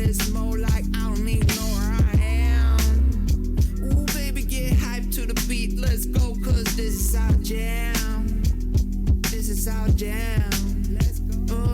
it's more like I don't even know where I am. Ooh, baby, get hyped to the beat, let's go, cause this is our jam. This is our jam. Let's go.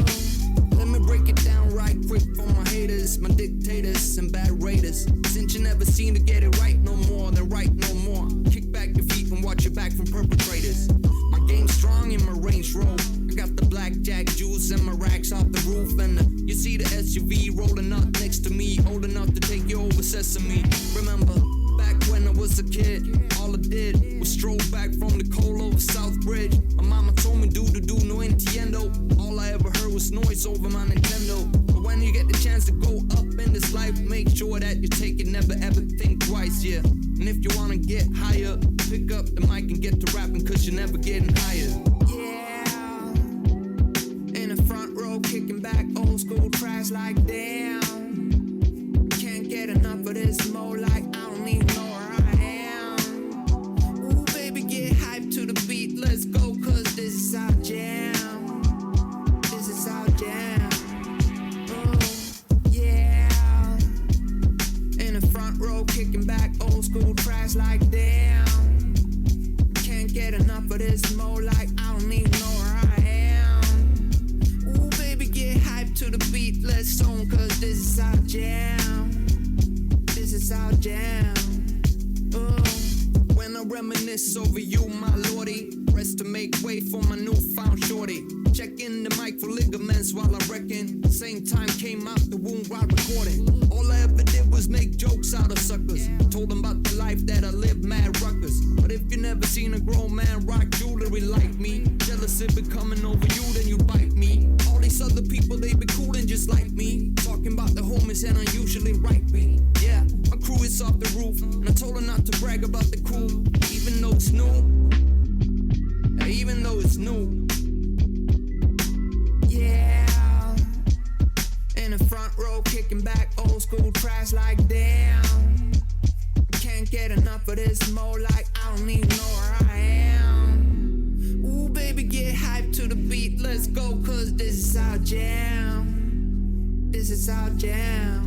Let me break it down right quick for my haters, my dictators and bad raiders. Since you never seem to get it right no more, then right no more. Kick back your feet and watch your back from perpetrators. My game's strong in my Range Rover. I got the blackjack juice and my racks off the roof. And you see the SUV rolling up next to me, old enough to take you over Sesame. Remember, back when I was a kid, all I did was stroll back from the cold over South Bridge. My mama told me do no entiendo. All I ever heard was noise over my Nintendo. But when you get the chance to go up in this life, make sure that you take it, never ever think twice, yeah. And if you wanna get higher, pick up the mic and get to rapping, cause you're never getting higher. Yeah, in the front row, kicking back old school tracks like damn. Can't get enough of this more like I don't even know where I am. Ooh, baby, get hyped to the beat, let's go, cause this is our jam. This is our jam. Yeah, in the front row, kicking back old school tracks like damn. Can't get enough of this more like I don't even know where I am. Ooh, baby, get hyped to the beat, let's zone, cause this is our jam. This is our jam. When I reminisce over you, my lordy, rest to make way for my newfound shorty. Checking the mic for ligaments while I reckon. Same time came out the womb while recording. All I ever did was make jokes out of suckers. Told them about the life that I lived, mad ruckus. But if you never seen a grown man rock jewelry like me, jealous if it coming over you, then you bite me. All these other people, they be coolin' just like me. Talking about the homies and unusually right beat. Yeah, my crew is off the roof, and I told her not to brag about the crew, even though it's new. Even though it's new. Yeah, in the front row, kicking back old school tracks like damn. Can't get enough of this more like I don't even know where I am. Ooh, baby, get hyped to the beat, let's go, cause this is our jam. This is our jam.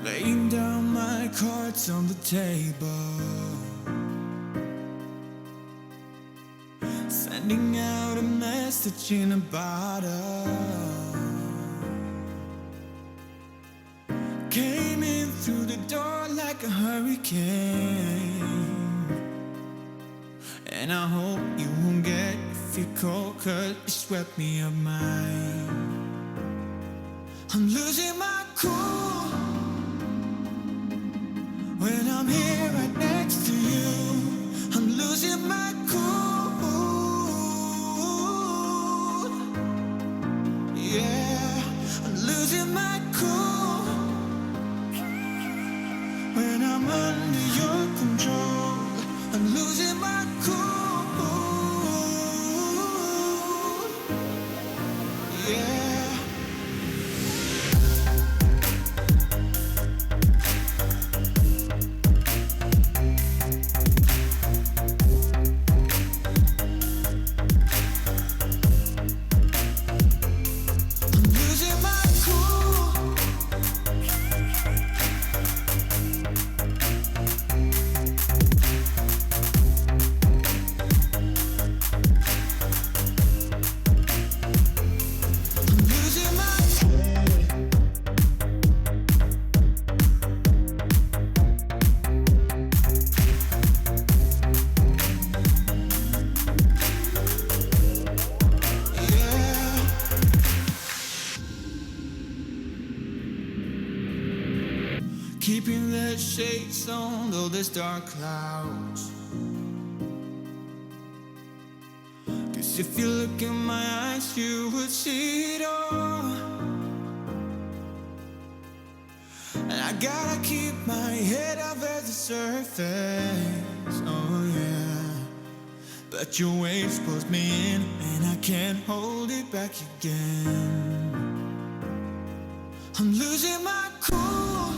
Laying down my cards on the table, sending out a message in a bottle. Came in through the door like a hurricane, and I hope you won't get your feet cold, 'cause you swept me up mine. I'm losing my cool when I'm here right next to you. I'm losing my cool. Yeah, I'm losing my cool when I'm under your control. I'm losing my cool. Yeah. Keeping the shades on, though there's dark clouds. 'Cause if you look in my eyes, you would see it all. And I gotta keep my head above the surface, oh yeah. But your waves pulls me in, and I can't hold it back again. I'm losing my cool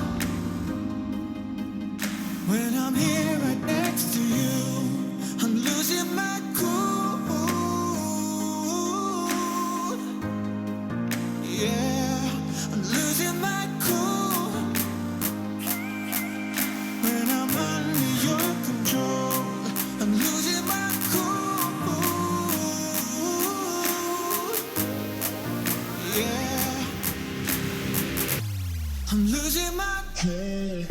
when I'm here right next to you. I'm losing my cool. Yeah, I'm losing my cool when I'm under your control. I'm losing my cool. Yeah, I'm losing my cool.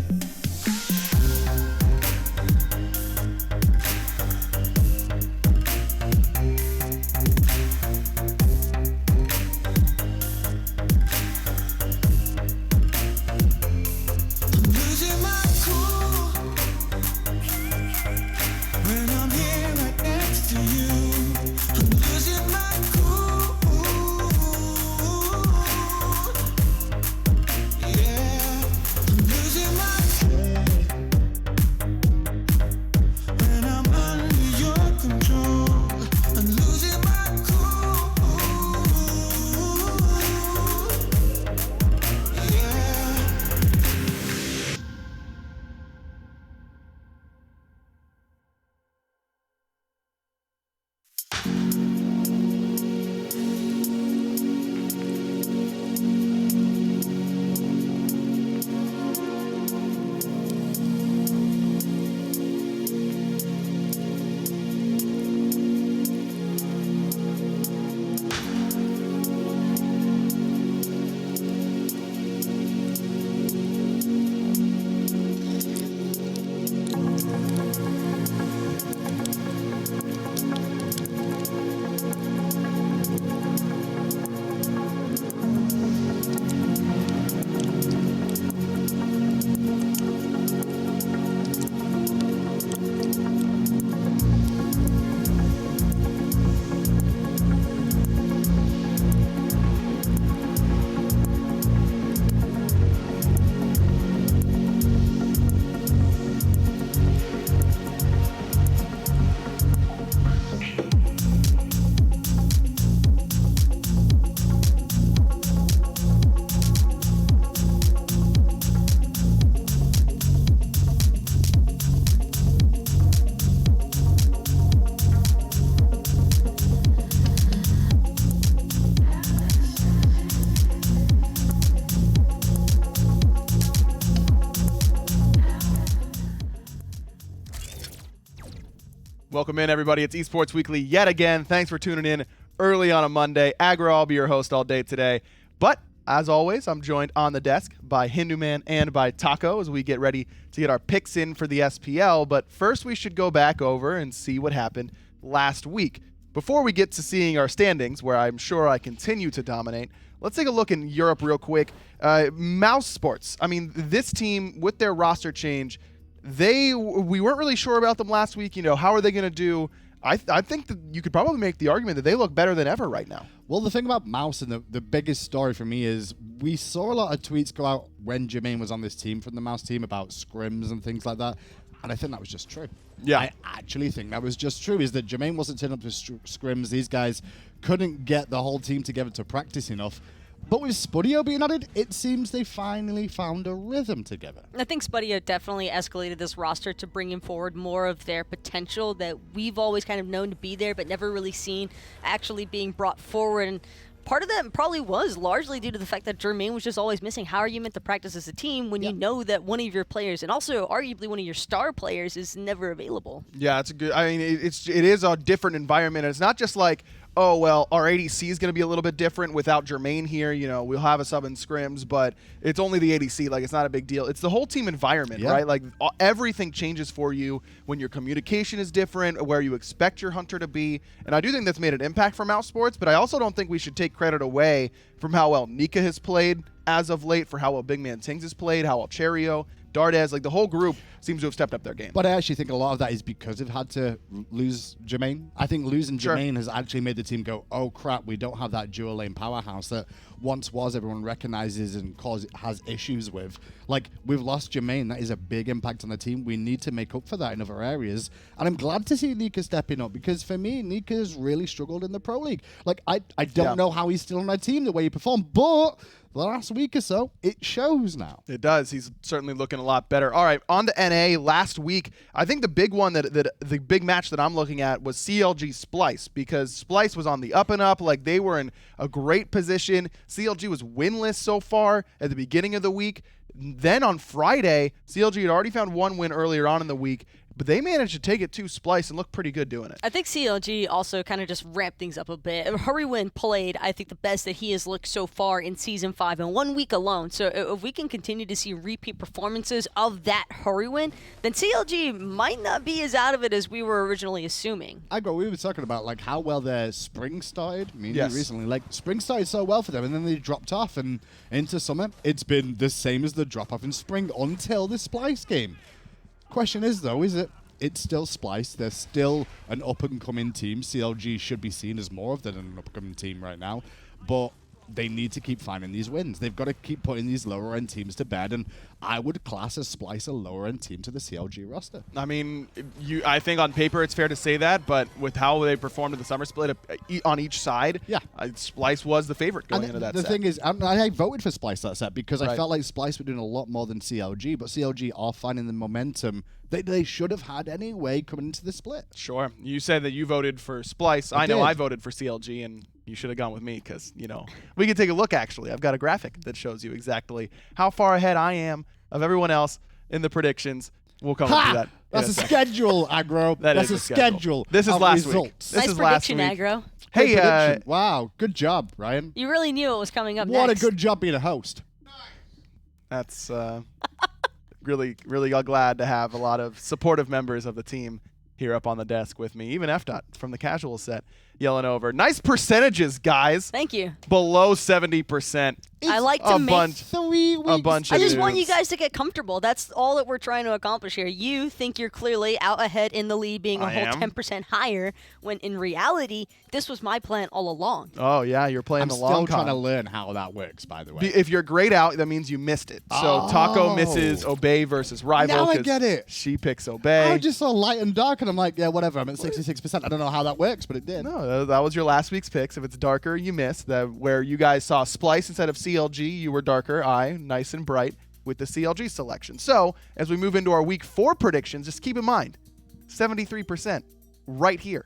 Welcome in, everybody. It's Esports Weekly yet again. Thanks for tuning in early on a Monday. Agro, I'll be your host all day today. But as always, I'm joined on the desk by Hindu Man and by Taco as we get ready to get our picks in for the SPL. But first, we should go back over and see what happened last week. Before we get to seeing our standings, where I'm sure I continue to dominate, let's take a look in Europe real quick. Mouse Sports. I mean, this team, with their roster change, we weren't really sure about them last week. You know, how are they going to do? I think that you could probably make the argument that they look better than ever right now. Well, the thing about Mouse and the biggest story for me is we saw a lot of tweets go out when Jermaine was on this team from the Mouse team about scrims and things like that. And I think that was just true. Yeah. I actually think that was just true, is that Jermaine wasn't turning up to scrims. These guys couldn't get the whole team together to practice enough. But with Spudio being added, it seems they finally found a rhythm together. I think Spudio definitely escalated this roster to bringing forward more of their potential that we've always kind of known to be there, but never really seen actually being brought forward. And part of that probably was largely due to the fact that Jermaine was just always missing. How are you meant to practice as a team when you know that one of your players, and also arguably one of your star players, is never available? Yeah, it's a good. I mean, it is a different environment. And it's not just like, oh, well, our ADC is going to be a little bit different without Jermaine here. You know, we'll have a sub in scrims, but it's only the ADC. Like, it's not a big deal. It's the whole team environment, right? Like, everything changes for you when your communication is different, where you expect your hunter to be. And I do think that's made an impact for Mouse Sports, but I also don't think we should take credit away from how well Nika has played as of late, for how well Big Man Tings has played, how well Cherio, Dardez, like the whole group seems to have stepped up their game. But I actually think a lot of that is because they've had to lose Jermaine. I think losing Jermaine has actually made the team go, oh crap, we don't have that dual lane powerhouse that once was everyone recognizes and has issues with. Like, we've lost Jermaine. That is a big impact on the team. We need to make up for that in other areas. And I'm glad to see Nika stepping up, because for me, Nika's really struggled in the Pro League. Like, I don't know how he's still on my team the way he performed, but the last week or so, it shows now. It does. He's certainly looking a lot better. All right, on to NA. Last week, I think the big one, that the big match that I'm looking at was CLG Splice, because Splice was on the up and up. Like, they were in a great position. CLG was winless so far at the beginning of the week. Then on Friday, CLG had already found one win earlier on in the week, but they managed to take it to Splice and look pretty good doing it. I think CLG also kind of just ramped things up a bit. Hurrywin played, I think, the best that he has looked so far in Season 5 in 1 week alone. So if we can continue to see repeat performances of that Hurrywin, then CLG might not be as out of it as we were originally assuming. We were talking about like how well their spring started. Recently. Like, spring started so well for them, and then they dropped off, and into summer, it's been the same as the drop-off in spring until the Splice game. Question is, though, it's still Splice. They're still an up-and-coming team. CLG should be seen as more than an up-and-coming team right now, but they need to keep finding these wins. They've got to keep putting these lower-end teams to bed, and I would class as Splice a lower-end team to the CLG roster. I mean, I think on paper it's fair to say that, but with how they performed in the summer split on each side, Splice was the favorite going into that set. The thing is, I voted for Splice that set because I felt like Splice were doing a lot more than CLG, but CLG are finding the momentum they should have had anyway coming into the split. Sure. You said that you voted for Splice. I know I voted for CLG, and you should have gone with me because, you know, we can take a look, actually. I've got a graphic that shows you exactly how far ahead I am of everyone else in the predictions. We'll come into that. That's a schedule, Aggro. That's a schedule. This is last week. Nice prediction, Aggro. Hey, wow, good job, Ryan. You really knew what was coming up next. next. What a good job being a host. That's really glad to have a lot of supportive members of the team here up on the desk with me. Even FDOT from the casual set yelling over. Nice percentages, guys. Thank you. Below 70%. I like to make 3 weeks. A bunch I of just want dudes. you guys to get comfortable. That's all that we're trying to accomplish here. You think you're clearly out ahead in the lead, being a whole 10% higher, when in reality, this was my plan all along. Oh, yeah, you're playing the long con. I'm still trying to learn how that works, by the way. If you're grayed out, that means you missed it. So Taco misses Obey versus Rival. Now I get it. She picks Obey. I just saw light and dark, and I'm like, yeah, whatever. I'm at 66%. I don't know how that works, but it did. No, that was your last week's picks. If it's darker, you missed. Where you guys saw Splice instead of CLG, you were darker. Nice and bright with the CLG selection. So as we move into our week 4 predictions, just keep in mind, 73% right here.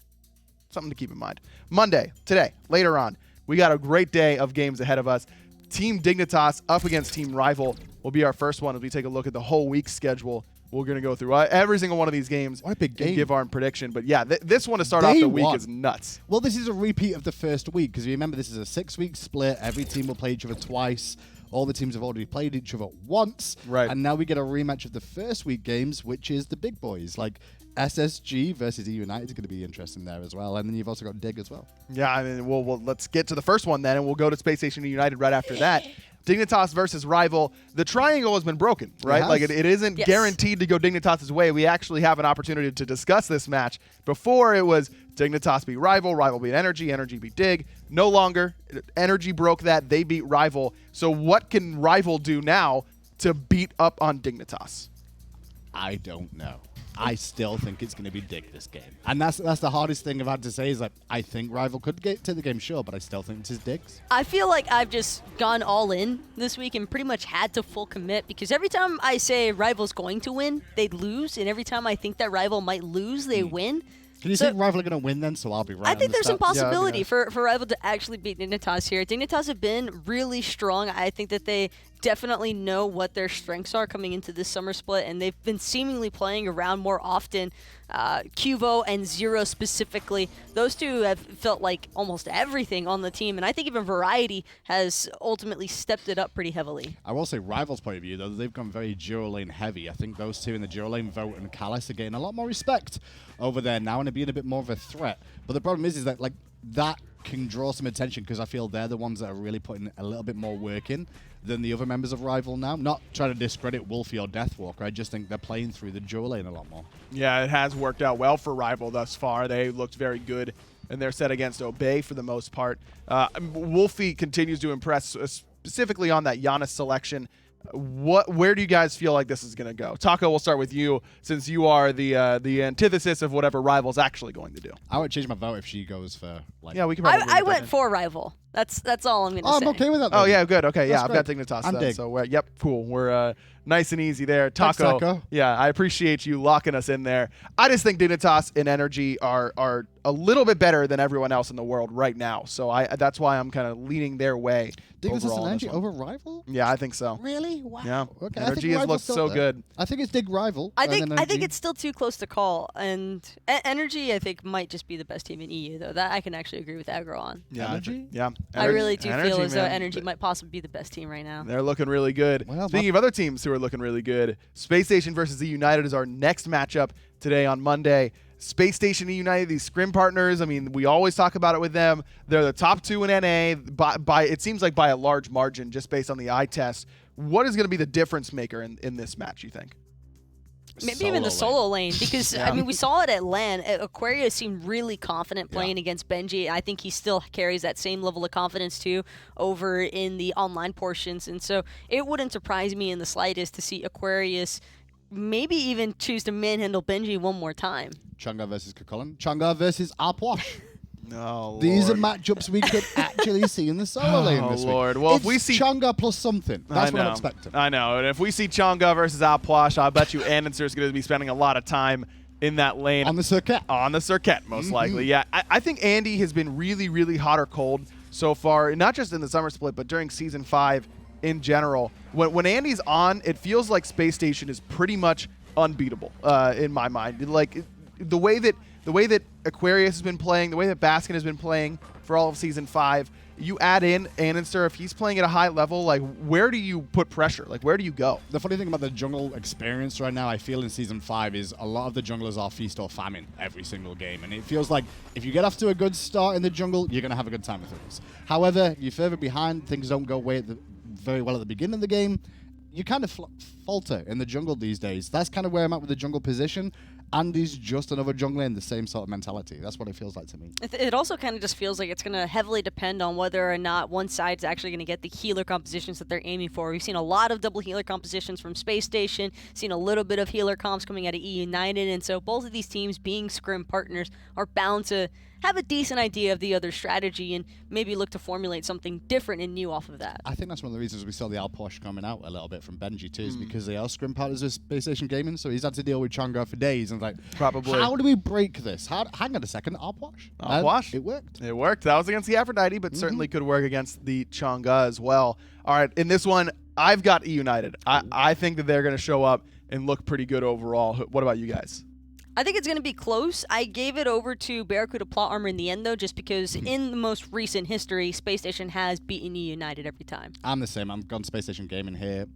Something to keep in mind. Monday, today, later on, we got a great day of games ahead of us. Team Dignitas up against Team Rival will be our first one as we take a look at the whole week's schedule we're going to go through every single one of these games What a big and game. give our prediction. But yeah, this one to start off Day the week one. is nuts. Well, this is a repeat of the first week because you remember this is a 6-week split. Every team will play each other twice. All the teams have already played each other once. Right. And now we get a rematch of the first week games, which is the big boys. Like SSG versus E United is going to be interesting there as well. And then you've also got Dig as well. Yeah, I mean, well, let's get to the first one then, and we'll go to Space Station United right after that. Dignitas versus Rival. The triangle has been broken, right? Like it isn't guaranteed to go Dignitas' way. We actually have an opportunity to discuss this match. Before it was Dignitas beat Rival, Rival beat Energy, Energy beat Dig. No longer. Energy broke that. They beat Rival. So what can Rival do now to beat up on Dignitas? I don't know. I still think it's going to be Dig this game. And that's the hardest thing I've had to say is like, I think Rival could get to the game, sure, but I still think this is Dig's. I feel like I've just gone all in this week and pretty much had to full commit because every time I say Rival's going to win, they lose. And every time I think that Rival might lose, they win. Can you think Rival are going to win then? So I'll be right. I think there's some possibility Yeah, for Rival to actually beat Dignitas here. Dignitas have been really strong. I think that they definitely know what their strengths are coming into this summer split, and they've been seemingly playing around more often. Cuvo and Zero specifically, those two have felt like almost everything on the team, and I think even Variety has ultimately stepped it up pretty heavily. I will say Rival's point of view, though, they've gone very Giro lane heavy. I think those two in the Giro lane, Vote and Callis, are getting a lot more respect over there now and are being a bit more of a threat. But the problem is that like that can draw some attention because I feel they're the ones that are really putting a little bit more work in than the other members of Rival now. Not trying to discredit Wolfie or Deathwalker. I just think they're playing through the Giro lane a lot more. Yeah, it has worked out well for Rival thus far. They looked very good in their set against Obey for the most part. Wolfie continues to impress, specifically on that Giannis selection. Where do you guys feel like this is going to go? Taco, we'll start with you since you are the antithesis of whatever Rival's actually going to do. I would change my vote if she goes for like. Yeah, we can probably. I went for Rival. That's all I'm going to say. I'm okay with that. Oh, then. yeah, good. Okay, yeah, That's I've got great. Dignitas I'm then. Dig. So, yep, cool. We're nice and easy there. Thanks, Taco. Yeah, I appreciate you locking us in there. I just think Dignitas and Energy are a little bit better than everyone else in the world right now. So that's why I'm kind of leaning their way. Dignitas overall and in Energy this one. over Rival? Yeah, I think so. Really? Wow. Yeah. Okay. Energy I think has Rival's looked still so there. good. I think it's Dig Rival. I and think then I think Energy. it's still too close to call, and Energy I think might just be the best team in EU though. That I can actually agree with Agro on. Yeah, Energy? Yeah. I really do feel as though man. Energy might possibly be the best team right now. They're looking really good. Well, Speaking of other teams who are looking really good, Space Station versus E United is our next matchup today on Monday. Space Station E United, these scrim partners, I mean, we always talk about it with them. They're the top two in NA by it seems like by a large margin just based on the eye test. What is going to be the difference maker in this match, you think? Maybe even the solo lane, because I mean we saw it at LAN. Aquarius seemed really confident playing against Benji. I think he still carries that same level of confidence too over in the online portions, and so it wouldn't surprise me in the slightest to see Aquarius maybe even choose to manhandle Benji one more time. Chunga versus Kukulin. Chunga versus Arpwash. Oh, These are Lord. matchups we could actually see in the solo lane this Lord. week. Well, it's if we see Chunga plus something, that's I what know. I'm expecting. I know. And if we see Chonga versus Alpwash, I bet you Annenser is going to be spending a lot of time in that lane. On the circuit. On the circuit, most likely. Yeah, I think Andy has been really, really hot or cold so far, not just in the summer split, but during Season 5 in general. When Andy's on, it feels like Space Station is pretty much unbeatable in my mind. Like the way that Aquarius has been playing, the way that Baskin has been playing for all of Season 5, you add in Annenster, if he's playing at a high level, like where do you put pressure? Like where do you go? The funny thing about the jungle experience right now, I feel in Season 5, is a lot of the junglers are feast or famine every single game. And it feels like if you get off to a good start in the jungle, you're going to have a good time with things. However, you're further behind, things don't go very well at the beginning of the game, you kind of falter in the jungle these days. That's kind of where I'm at with the jungle position. Andy's just another jungler in the same sort of mentality. That's what it feels like to me. It also kind of just feels like it's going to heavily depend on whether or not one side's actually going to get the healer compositions that they're aiming for. We've seen a lot of double healer compositions from Space Station, seen a little bit of healer comps coming out of E United, and so both of these teams, being scrim partners, are bound to have a decent idea of the other strategy and maybe look to formulate something different and new off of that. I think that's one of the reasons we saw the Alposh coming out a little bit from Benji too, is because they are scrim partners with Space Station Gaming, so he's had to deal with Chonga for days and like, Probably. how do we break this? Hang on a second, Alposh? Alposh? It worked. It worked. That was against the Aphrodite, but certainly could work against the Chonga as well. All right, in this one, I've got E United. I think that they're going to show up and look pretty good overall. What about you guys? I think it's going to be close. I gave it over to Barracuda Plot Armor in the end, though, just because in the most recent history, Space Station has beaten United every time. I'm the same. I'm gone Space Station Gaming here.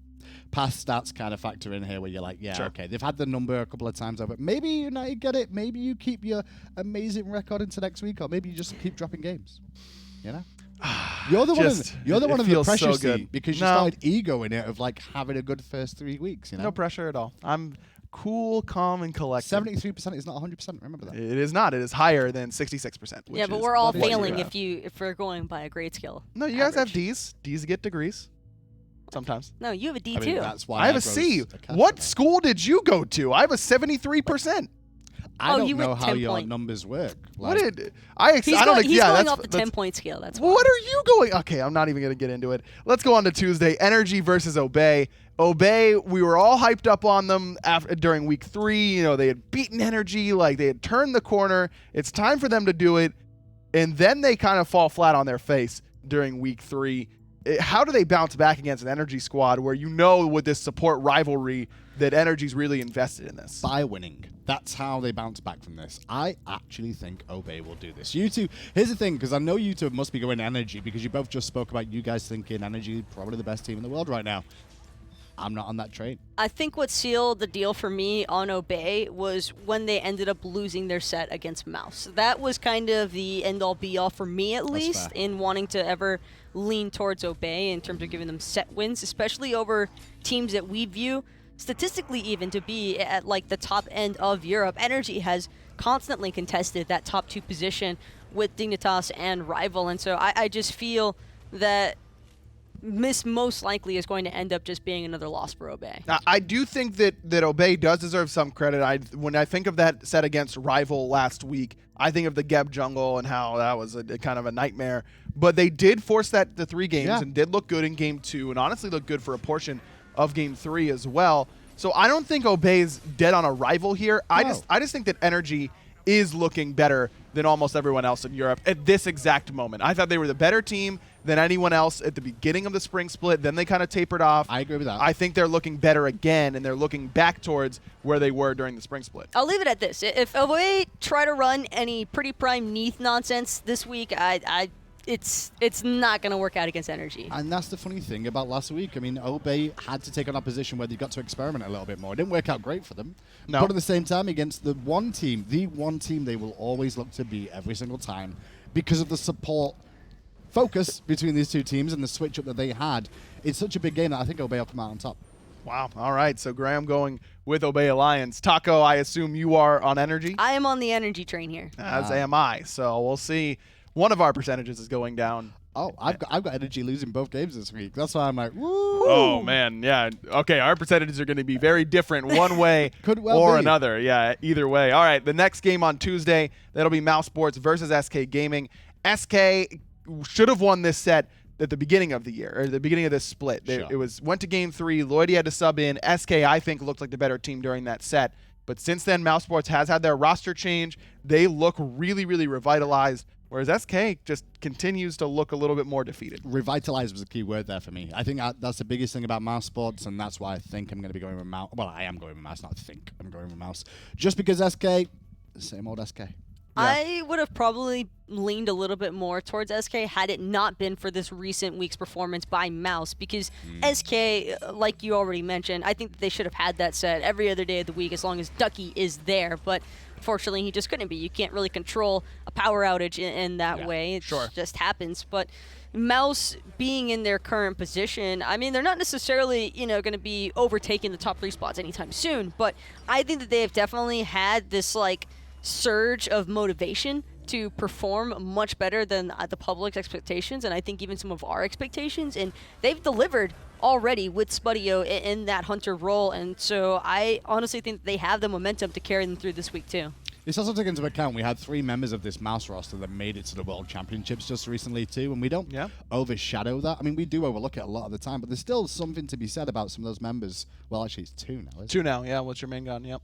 Past stats kind of factor in here where you're like, yeah, okay, they've had the number a couple of times over. Maybe United get it. Maybe you keep your amazing record into next week, or maybe you just keep dropping games. You know? You're the one of the pressure seat because you started egoing it of like having a good first 3 weeks. You know? No pressure at all. I'm cool, calm, and collected. 73% is not 100%. Remember that. It is not. It is higher than 66%. Yeah, but we're all failing if we're going by a grade scale. No, you guys have D's. D's get degrees. Sometimes. No, you have a D I mean, too. that's why I have a C. What school did you go to? I have a 73%. I don't know how your numbers work. Like, what did I? He's I don't. He's yeah, going that's off the 10-point scale. That's why. What are you going? Okay, I'm not even going to get into it. Let's go on to Tuesday. Energy versus Obey. Obey, we were all hyped up on them during week 3. You know, they had beaten Energy, like they had turned the corner. It's time for them to do it, and then they kind of fall flat on their face during week 3. How do they bounce back against an Energy squad where you know with this support rivalry that Energy's really invested in this? By winning. That's how they bounce back from this. I actually think Obey will do this. You two, here's the thing, because I know you two must be going Energy because you both just spoke about you guys thinking Energy probably the best team in the world right now. I'm not on that train. I think what sealed the deal for me on Obey was when they ended up losing their set against Mouse. That was kind of the end-all be-all for me, at least, in wanting to ever lean towards Obey in terms of giving them set wins, especially over teams that we view statistically even to be at like the top end of Europe. Energy has constantly contested that top 2 position with Dignitas and Rival, and so I just feel that this most likely is going to end up just being another loss for Obey. I do think that Obey does deserve some credit. When I think of that set against Rival last week, I think of the Geb jungle and how that was a kind of a nightmare. But they did force the 3 games and did look good in game 2 and honestly looked good for a portion of game 3 as well. So I don't think Obey's dead on a Rival here. No. I just think that Energy is looking better than almost everyone else in Europe at this exact moment. I thought they were the better team than anyone else at the beginning of the spring split. Then they kind of tapered off. I agree with that. I think they're looking better again, and they're looking back towards where they were during the spring split. I'll leave it at this. If Obey try to run any pretty prime Neath nonsense this week, it's not going to work out against Energy. And that's the funny thing about last week. I mean, Obey had to take on a position where they got to experiment a little bit more. It didn't work out great for them. No. But at the same time, against the one team they will always look to beat every single time because of the support focus between these two teams and the switch up that they had. It's such a big game that I think Obey will come out on top. Wow. All right. So Graham going with Obey Alliance. Taco, I assume you are on Energy? I am on the Energy train here. As am I. So we'll see. One of our percentages is going down. Oh, I've got Energy losing both games this week. That's why I'm like, woo. Oh, man. Yeah. Okay, our percentages are going to be very different one way or another. Yeah, either way. All right, the next game on Tuesday, that'll be Mouse Sports versus SK Gaming. SK should have won this set at the beginning of the year, or the beginning of this split. Sure. It went to game 3. Lloydie had to sub in. SK, I think, looked like the better team during that set. But since then, Mouse Sports has had their roster change. They look really, really revitalized. Whereas SK just continues to look a little bit more defeated. Revitalized was a key word there for me. I think that's the biggest thing about Mouse Sports, and that's why I think I'm going to be going with Mouse. Well, I am going with Mouse, not think. I'm going with Mouse. Just because SK, same old SK. Yeah. I would have probably leaned a little bit more towards SK had it not been for this recent week's performance by Mouse, because SK, like you already mentioned, I think that they should have had that set every other day of the week as long as Ducky is there. But fortunately, he just couldn't be. You can't really control a power outage in that way. It just happens. But Mouse being in their current position, I mean, they're not necessarily, going to be overtaking the top 3 spots anytime soon. But I think that they have definitely had this, surge of motivation to perform much better than the public's expectations, and I think even some of our expectations, and they've delivered already with Spudio in that Hunter role, and so I honestly think that they have the momentum to carry them through this week too. It's also taken into account we had 3 members of this Mouse roster that made it to the World Championships just recently too, and we don't overshadow that. I mean, we do overlook it a lot of the time, but there's still something to be said about some of those members. Well, actually, it's 2 now, isn't it? 2 now, yeah. What's your main gun? Yep.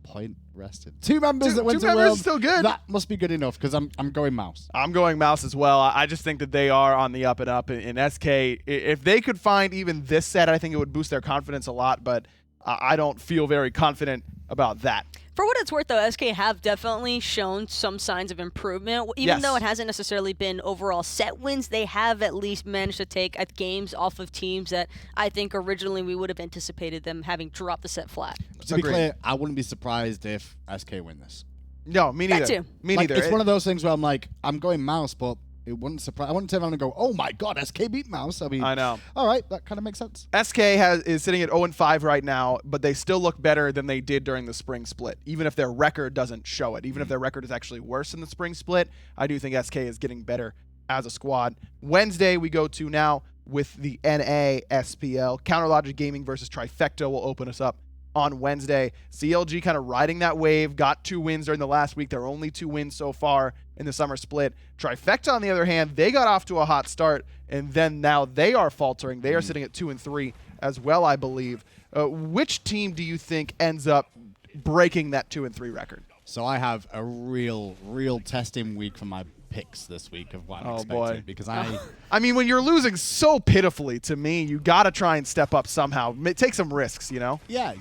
Point rested. 2 members that went to World. Still good. That must be good enough because I'm going Mouse. I'm going Mouse as well. I just think that they are on the up and up in SK. If they could find even this set, I think it would boost their confidence a lot. But I don't feel very confident about that. For what it's worth, though, SK have definitely shown some signs of improvement. Even though it hasn't necessarily been overall set wins, they have at least managed to take games off of teams that I think originally we would have anticipated them having dropped the set flat. To be clear, I wouldn't be surprised if SK win this. No, me neither. That too. Me neither. It's one of those things where I'm like, I'm going Mouse, but it wouldn't surprise. I wouldn't turn around and go, "Oh my God, SK beat Mouse." I mean, I know. All right, that kind of makes sense. SK is sitting at 0-5 right now, but they still look better than they did during the spring split, even if their record doesn't show it. Even if their record is actually worse in the spring split, I do think SK is getting better as a squad. Wednesday, we go to now with the NA SPL. Counter Logic Gaming versus Trifecta will open us up on Wednesday. CLG kind of riding that wave, got 2 wins during the last week. There are only 2 wins so far in the summer split. Trifecta, on the other hand, they got off to a hot start, and then now they are faltering. They are sitting at 2-3 as well, I believe. Which team do you think ends up breaking that 2-3 record? So I have a real testing week for my picks this week of what I'm expecting. Boy. Because I mean, when you're losing so pitifully to me, you got to try and step up somehow. Take some risks, you know? Yeah,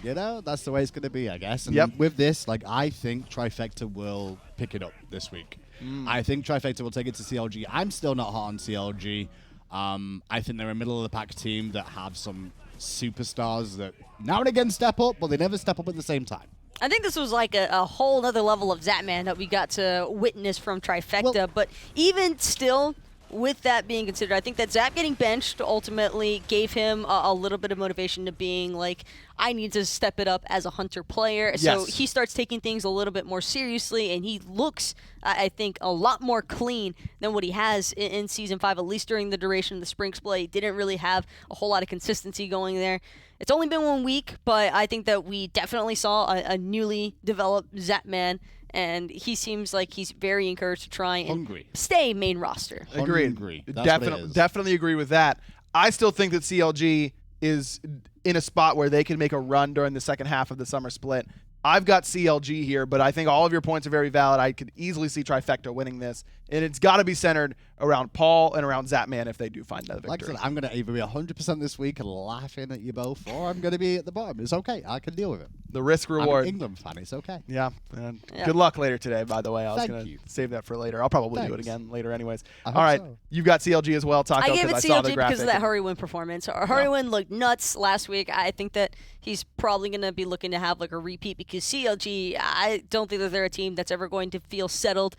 that's the way it's going to be, I guess. And with this, I think Trifecta will pick it up this week. I think Trifecta will take it to CLG. I'm still not hot on CLG. I think they're a middle-of-the-pack team that have some superstars that now and again step up, but they never step up at the same time. I think this was like a whole other level of Zapman that we got to witness from Trifecta. But even still, with that being considered, I think that Zap getting benched ultimately gave him a little bit of motivation to being like, I need to step it up as a Hunter player. Yes. So he starts taking things a little bit more seriously, and he looks, I think, a lot more clean than what he has in Season 5, at least during the duration of the spring split. He didn't really have a whole lot of consistency going there. It's only been 1 week, but I think that we definitely saw a newly developed Zapman, and he seems like he's very encouraged to try and stay main roster. Agreed. Definitely agree with that. I still think that CLG is in a spot where they can make a run during the second half of the summer split. I've got CLG here, but I think all of your points are very valid. I could easily see Trifecta winning this, and it's got to be centered around Paul and around Zapman if they do find that victory. Like I said, I'm going to either be 100% this week and laughing at you both, or I'm going to be at the bottom. It's okay. I can deal with it. The risk reward. I'm an England fan. It's okay. Yeah. Good luck later today, by the way. I was going to save that for later. I'll probably do it again later anyways. All right. So. You've got CLG as well, Taco. I gave it CLG because of that Hurrywin performance. Hurrywin looked nuts last week. I think that he's probably going to be looking to have like a repeat because CLG, I don't think that they're a team that's ever going to feel settled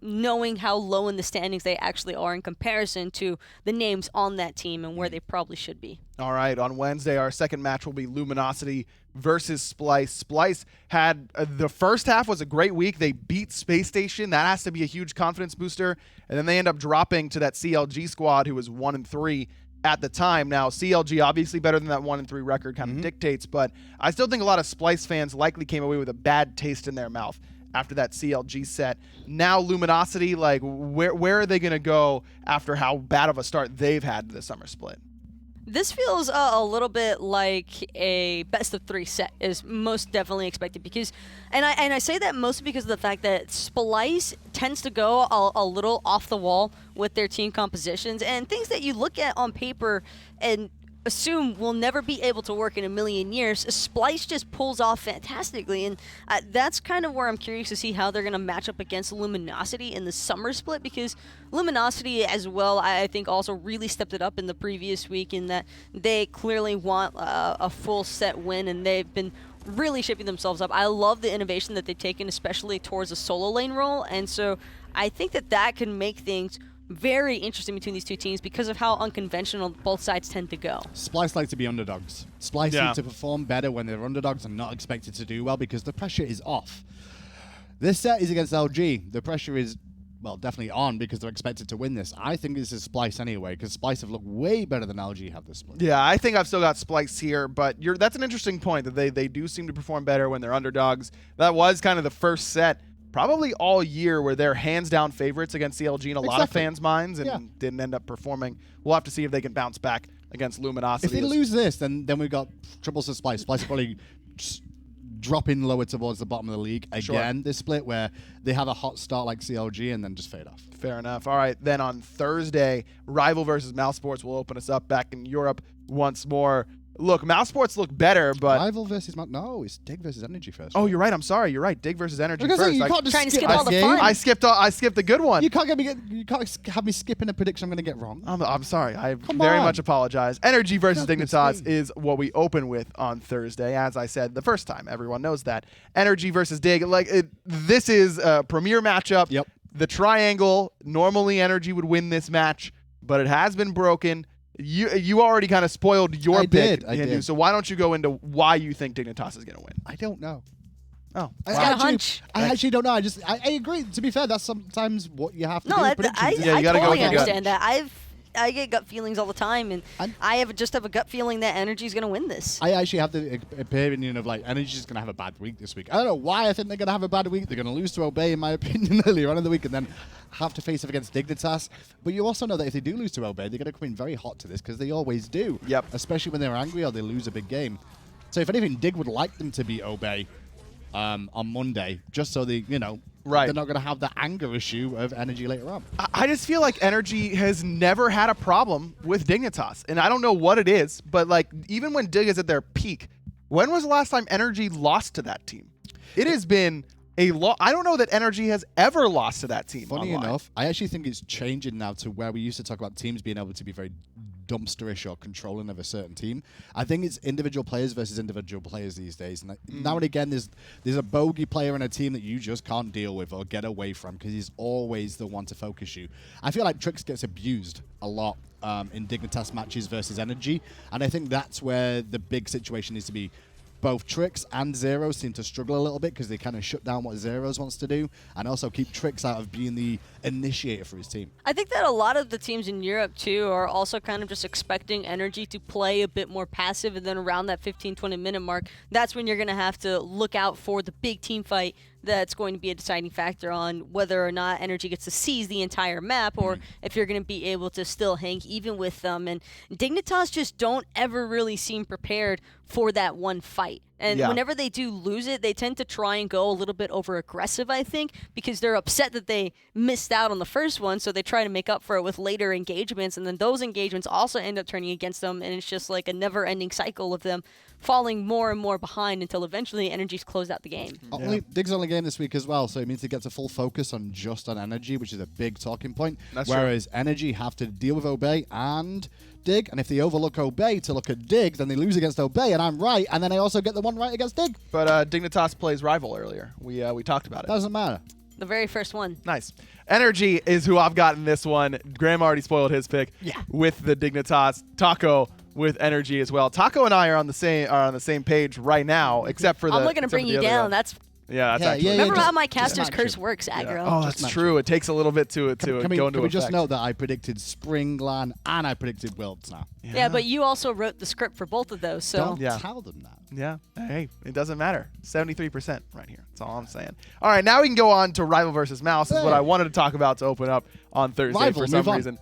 knowing how low in the standings they actually are in comparison to the names on that team and where they probably should be. All right, on Wednesday, our second match will be Luminosity versus Splice. Splice had the first half was a great week. They beat Space Station. That has to be a huge confidence booster. And then they end up dropping to that CLG squad who was 1-3 at the time. Now, CLG obviously better than that 1-3 record kind of dictates, but I still think a lot of Splice fans likely came away with a bad taste in their mouth after that CLG set. Now Luminosity, like where are they going to go after how bad of a start they've had to the summer split? This feels a little bit like a best-of-3 set is most definitely expected because, and I say that mostly because of the fact that Splice tends to go a little off the wall with their team compositions and things that you look at on paper and assume will never be able to work in a million years. Splice just pulls off fantastically, and that's kind of where I'm curious to see how they're going to match up against Luminosity in the summer split, because Luminosity as well, I think, also really stepped it up in the previous week in that they clearly want a full set win, and they've been really shaping themselves up. I love the innovation that they've taken, especially towards a solo lane role, and so I think that can make things very interesting between these two teams because of how unconventional both sides tend to go. Splice like to be underdogs. Splice need to perform better when they're underdogs and not expected to do well because the pressure is off. This set is against LG. The pressure is, well, definitely on because they're expected to win this. I think this is Splice anyway because Splice have looked way better than LG have this split. Yeah, I think I've still got Splice here, but that's an interesting point that they do seem to perform better when they're underdogs. That was kind of the first set probably all year where they're hands-down favorites against CLG in a lot of fans' minds and didn't end up performing. We'll have to see if they can bounce back against Luminosity. If they lose this, then we've got troubles with Splice. Splice probably dropping lower towards the bottom of the league again this split where they have a hot start like CLG and then just fade off. Fair enough. All right, then on Thursday, Rival versus Mouse Sports will open us up back in Europe once more. Look, Mouse Sports look better, but Rival versus no, it's Dig versus Energy first. oh, you're right. I'm sorry. You're right. Dig versus Energy Because first. you can't just Trying to skip skip all this the game. fun. I skipped the good one. You can't have me skipping a prediction I'm going to get wrong. I'm sorry. I Come very on. much apologize. Energy versus Goodness Dignitas me. is what we open with on Thursday. As I said the first time, everyone knows that. Energy versus Dig. This is a premier matchup. Yep. The triangle. Normally, Energy would win this match, but it has been broken. You already kind of spoiled your pick, I Hindu, did. so why don't you go into why you think Dignitas is going to win? I don't know. Oh, got a hunch. I actually don't know. I agree. To be fair, that's sometimes what you have to No, do. I with predictions. Yeah, you gotta go totally with your gut. understand that. I get gut feelings all the time, and I'm- I just have a gut feeling that Energy's going to win this. I actually have the opinion of Energy's going to have a bad week this week. I don't know why I think they're going to have a bad week. They're going to lose to Obey, in my opinion, earlier on in the week, and then have to face off against Dignitas. But you also know that if they do lose to Obey, they're going to come in very hot to this because they always do. Yep. Especially when they're angry or they lose a big game. So if anything, Dig would like them to beat Obey on Monday, just so they, Right. they're not going to have the anger issue of Energy later on. I just feel like Energy has never had a problem with Dignitas. And I don't know what it is, but even when Dig is at their peak, when was the last time Energy lost to that team? It has been a lot. I don't know that Energy has ever lost to that team. Funny online. enough, I actually think it's changing now to where we used to talk about teams being able to be very dumpsterish or controlling of a certain team. I think it's individual players versus individual players these days. And now and again, there's a bogey player in a team that you just can't deal with or get away from because he's always the one to focus you. I feel like Trix gets abused a lot in Dignitas matches versus Energy, and I think that's where the big situation needs to be. Both Trix and Zeros seem to struggle a little bit because they kind of shut down what Zeros wants to do and also keep Trix out of being the initiator for his team. I think that a lot of the teams in Europe, too, are also kind of just expecting Energy to play a bit more passive, and then around that 15-20 minute mark, that's when you're going to have to look out for the big team fight that's going to be a deciding factor on whether or not Energy gets to seize the entire map or if you're going to be able to still hang even with them. And Dignitas just don't ever really seem prepared for that one fight. And Yeah. whenever they do lose it, they tend to try and go a little bit over aggressive, I think, because they're upset that they missed out on the first one, so they try to make up for it with later engagements, and then those engagements also end up turning against them, and it's just like a never-ending cycle of them falling more and more behind until eventually Energy's closed out the game. Dig's only game this week as well, so it means he gets a full focus on just on Energy, which is a big talking point. That's true. Whereas Energy have to deal with Obey and Dig, and if they overlook Obey to look at Dig, then they lose against Obey, and I'm right, and then I also get the one right against Dig. But Dignitas plays Rival earlier. We talked about it. Doesn't matter. The very first one. Nice. Energy is who I've got in this one. Graham already spoiled his pick with the Dignitas. Taco with Energy as well. Taco and I are on the same page right now, except for the. I'm looking to bring you down. That's That's Yeah, actually. yeah, remember just- how my just caster's match curse it. works, aggro. Oh, that's match true. It takes a little bit to Can go into we just effect. know that I predicted Springland and I predicted Wilds now? Yeah, but you also wrote the script for both of those, so Don't Yeah. tell them that. Yeah. Hey, it doesn't matter. 73% right here. That's all I'm saying. All right, now we can go on to Rival versus Mouse. Is what I wanted to talk about to open up on Thursday Rival, for some move on. reason.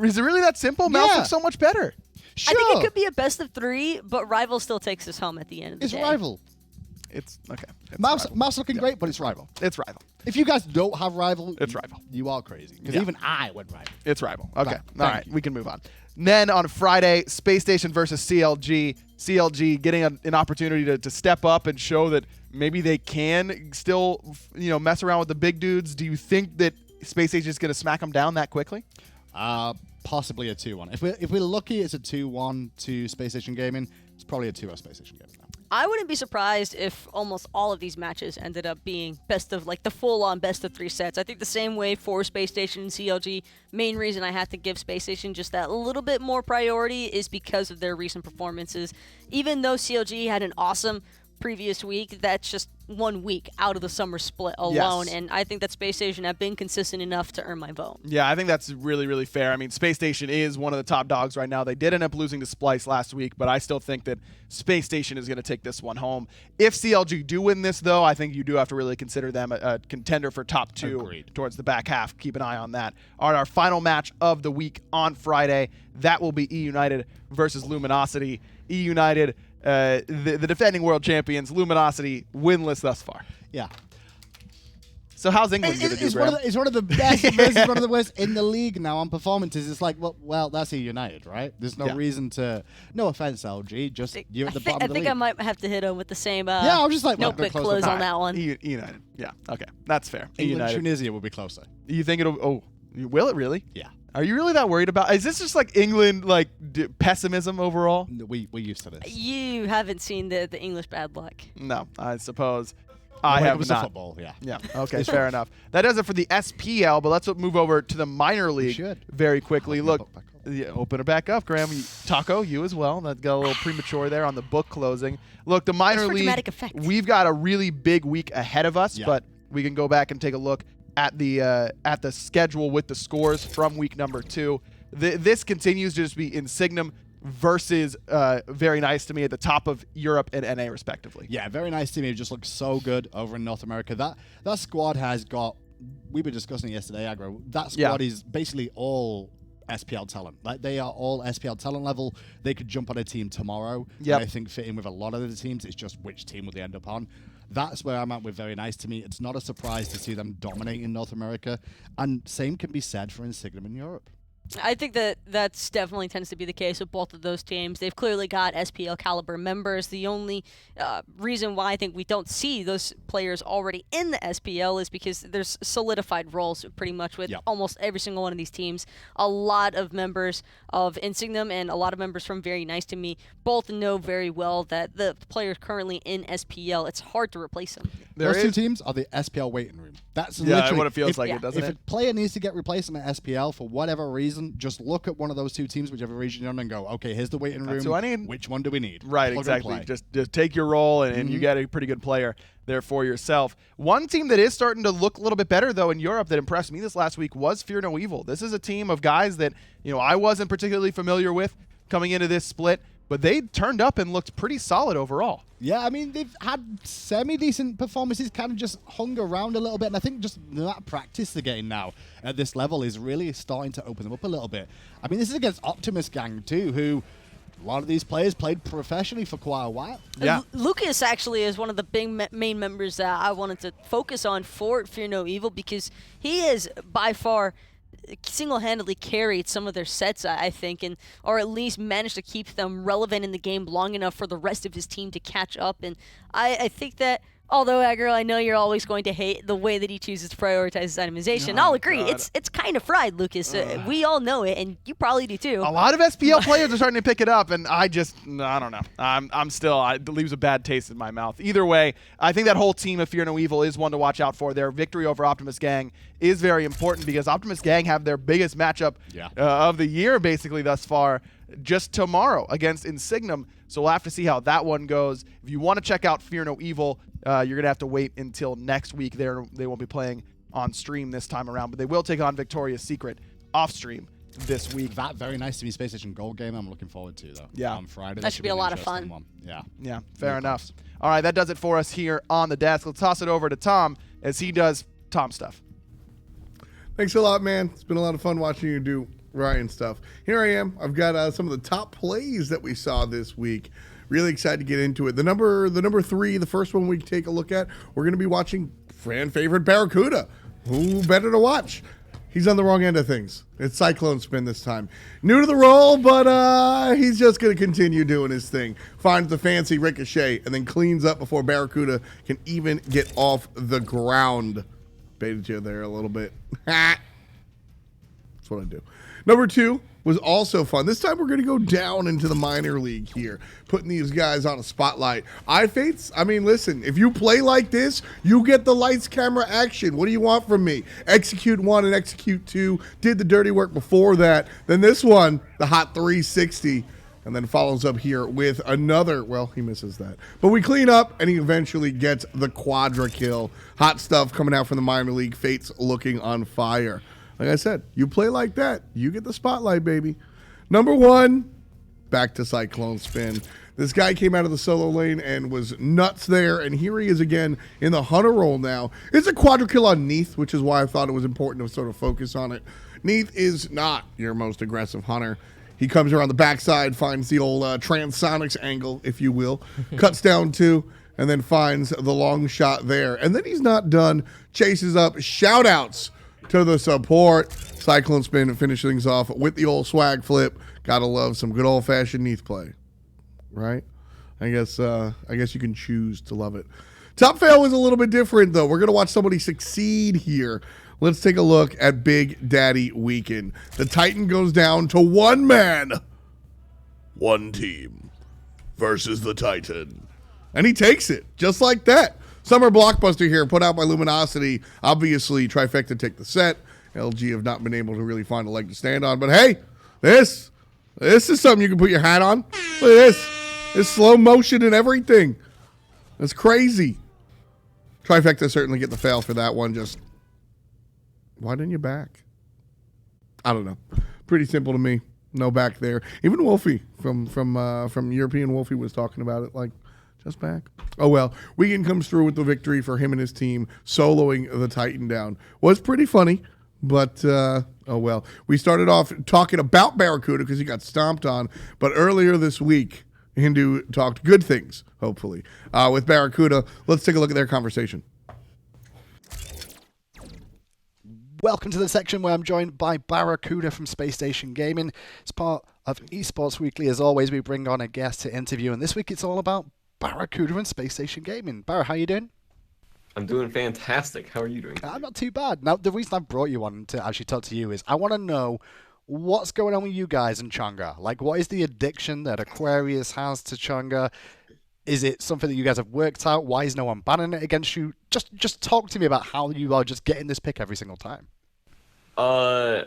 Is it really that simple? Mouse Yeah. looks so much better. Sure. I think it could be a best of 3, but Rival still takes us home at the end of the It's day. Rival. It's okay. It's Mouse Rival. looking great, but it's Rival. It's Rival. If you guys don't have Rival, It's Rival. You are crazy. Because Yeah. even I went Rival. It's Rival. Okay. Right. All Thank right. you. We can move on. Then on Friday, Space Station versus CLG. CLG getting an opportunity to step up and show that maybe they can still, mess around with the big dudes. Do you think that Space Station is going to smack them down that quickly? Possibly a 2-1. If we're lucky, it's a 2-1 to Space Station Gaming. It's probably a 2-0 Space Station Gaming now. I wouldn't be surprised if almost all of these matches ended up being the full-on best of 3 sets. I think the same way for Space Station and CLG, main reason I have to give Space Station just that little bit more priority is because of their recent performances. Even though CLG had an awesome previous week, that's just 1 week out of the summer split alone, Yes. and I think that Space Station have been consistent enough to earn my vote. Yeah, I think that's really, really fair. I mean, Space Station is one of the top dogs right now. They did end up losing to Splice last week, but I still think that Space Station is going to take this one home. If CLG do win this, though, I think you do have to really consider them a contender for top 2 Agreed. towards the back half. Keep an eye on that. All right, our final match of the week on Friday, that will be E United versus Luminosity. E United, the defending world champions, Luminosity winless thus far. Yeah. So how's England going to do, Graham? It's one of the best versus one of the worst in the league now on performances. It's like, well, that's a United, right? There's no reason to. No offense, LG. Just you're at the bottom of the league. I think I might have to hit him with the same. Yeah, I'm just like, notebook close on that one. United. Yeah. Okay, that's fair. England, Tunisia will be closer. You think it'll? Oh, will it really? Yeah. Are you really that worried about? Is this just like England, like pessimism overall? We used to this. You haven't seen the English bad luck. No, I suppose. I have not. Football, yeah. Yeah. Okay. Fair enough. That does it for the SPL. But let's move over to the minor league very quickly. Look, open it back up, Graham. Taco, you as well. That got a little premature there on the book closing. Look, the minor league. Dramatic effect. We've got a really big week ahead of us, but we can go back and take a look at the schedule with the scores from week number 2. This continues to just be Insignum versus Very Nice to Me at the top of Europe and NA respectively. Yeah, Very Nice to Me just looks so good over in North America. That squad has got, we were discussing it yesterday, Agro, that squad is basically all SPL talent. Like, they are all SPL talent level. They could jump on a team tomorrow. Yep. I think fit in with a lot of the teams. It's just which team will they end up on. That's where I'm at with Very Nice to Me. It's not a surprise to see them dominating North America. And same can be said for Insignum in Europe. I think that's definitely tends to be the case with both of those teams. They've clearly got SPL caliber members. The only reason why I think we don't see those players already in the SPL is because there's solidified roles pretty much with almost every single one of these teams. A lot of members of Insignum and a lot of members from Very Nice to Me both know very well that the players currently in SPL, it's hard to replace them. Those two teams are the SPL waiting room. That's literally what it feels like, doesn't it? If a player needs to get replaced in the SPL for whatever reason, just look at one of those two teams, whichever region you're in, and go, okay, here's the waiting room. That's who I need. Which one do we need? Right, exactly. Just take your role, and you get a pretty good player there for yourself. One team that is starting to look a little bit better, though, in Europe that impressed me this last week was Fear No Evil. This is a team of guys that I wasn't particularly familiar with coming into this split, but they turned up and looked pretty solid overall. Yeah, I mean, they've had semi-decent performances, kind of just hung around a little bit, and I think just that practice they're getting now at this level is really starting to open them up a little bit. I mean, this is against Optimus Gang, too, who a lot of these players played professionally for quite a while. Yeah. Lucas actually is one of the big main members that I wanted to focus on for Fear No Evil because he is by far single-handedly carried some of their sets, I think, or at least managed to keep them relevant in the game long enough for the rest of his team to catch up. And I think that, although, Agro, I know you're always going to hate the way that he chooses to prioritize his itemization. I'll agree. God. It's kind of fried, Lucas. We all know it, and you probably do too. A lot of SPL players are starting to pick it up, and I don't know. I'm still, it leaves a bad taste in my mouth. Either way, I think that whole team of Fear No Evil is one to watch out for. Their victory over Optimus Gang is very important because Optimus Gang have their biggest matchup of the year, basically, thus far, just tomorrow against Insignum. So we'll have to see how that one goes. If you want to check out Fear No Evil, you're going to have to wait until next week. They won't be playing on stream this time around, but they will take on Victoria's Secret off stream this week. That Very Nice to Me Space Station Gold game I'm looking forward to, though. Yeah. On Friday. That should be a lot of fun. One. Yeah. Yeah, fair enough. All right, that does it for us here on the desk. Let's toss it over to Tom as he does Tom stuff. Thanks a lot, man. It's been a lot of fun watching you do Ryan stuff. Here I am. I've got some of the top plays that we saw this week. Really excited to get into it. The number 3, the first one we take a look at, we're going to be watching fan favorite Barracuda. Who better to watch? He's on the wrong end of things. It's Cyclone Spin this time. New to the role, but he's just going to continue doing his thing. Finds the fancy ricochet and then cleans up before Barracuda can even get off the ground. Baited you there a little bit. That's what I do. Number 2 was also fun. This time we're going to go down into the minor league here, putting these guys on a spotlight. Fates, I mean, listen, if you play like this, you get the lights, camera, action. What do you want from me? Execute 1 and execute 2. Did the dirty work before that. Then this one, the hot 360, and then follows up here with another, well, he misses that. But we clean up, and he eventually gets the quadra kill. Hot stuff coming out from the minor league. Fates looking on fire. Like I said, you play like that, you get the spotlight, baby. Number 1, back to Cyclone Spin. This guy came out of the solo lane and was nuts there, and here he is again in the hunter role now. It's a quadra kill on Neath, which is why I thought it was important to sort of focus on it. Neath is not your most aggressive hunter. He comes around the backside, finds the old transonics angle, if you will, cuts down 2, and then finds the long shot there. And then he's not done. Chases up. Shout-outs to the support. Cyclone spin and finish things off with the old swag flip. Gotta love some good old-fashioned Neath play. Right? I guess you can choose to love it. Top fail was a little bit different, though. We're going to watch somebody succeed here. Let's take a look at Big Daddy Weekend. The Titan goes down to one man. One team versus the Titan. And he takes it, just like that. Summer blockbuster here, put out by Luminosity. Obviously, Trifecta take the set. LG have not been able to really find a leg to stand on. But hey, this is something you can put your hat on. Look at this. It's slow motion and everything. It's crazy. Trifecta certainly get the fail for that one. Just, why didn't you back? I don't know. Pretty simple to me. No back there. Even Wolfie from European Wolfie was talking about it like, just back. Oh, well. Weekend comes through with the victory for him and his team, soloing the Titan down. Was pretty funny, but oh, well. We started off talking about Barracuda because he got stomped on, but earlier this week, Hindu talked good things, hopefully, with Barracuda. Let's take a look at their conversation. Welcome to the section where I'm joined by Barracuda from Space Station Gaming. It's part of Esports Weekly. As always, we bring on a guest to interview, and this week it's all about Barracuda and Space Station Gaming. Barra, how you doing? I'm doing fantastic. How are you doing? I'm not too bad. Now, the reason I brought you on to actually talk to you is I want to know what's going on with you guys in Chang'e. Like, what is the addiction that Aquarius has to Chang'e? Is it something that you guys have worked out? Why is no one banning it against you? Just talk to me about how you are just getting this pick every single time. I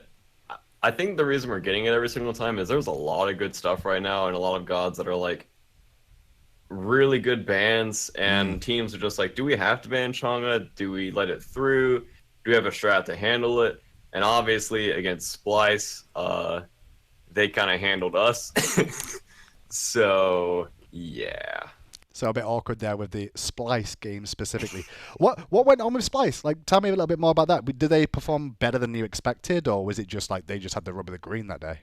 think the reason we're getting it every single time is there's a lot of good stuff right now and a lot of gods that are like really good bans, and teams are just like, do we have to ban Chang'e? Do we let it through? Do we have a strat to handle it? And obviously against Splice, they kind of handled us. So yeah. So a bit awkward there with the Splice game specifically. What went on with Splice? Like, tell me a little bit more about that. Did they perform better than you expected, or was it just like they just had the rub of the green that day?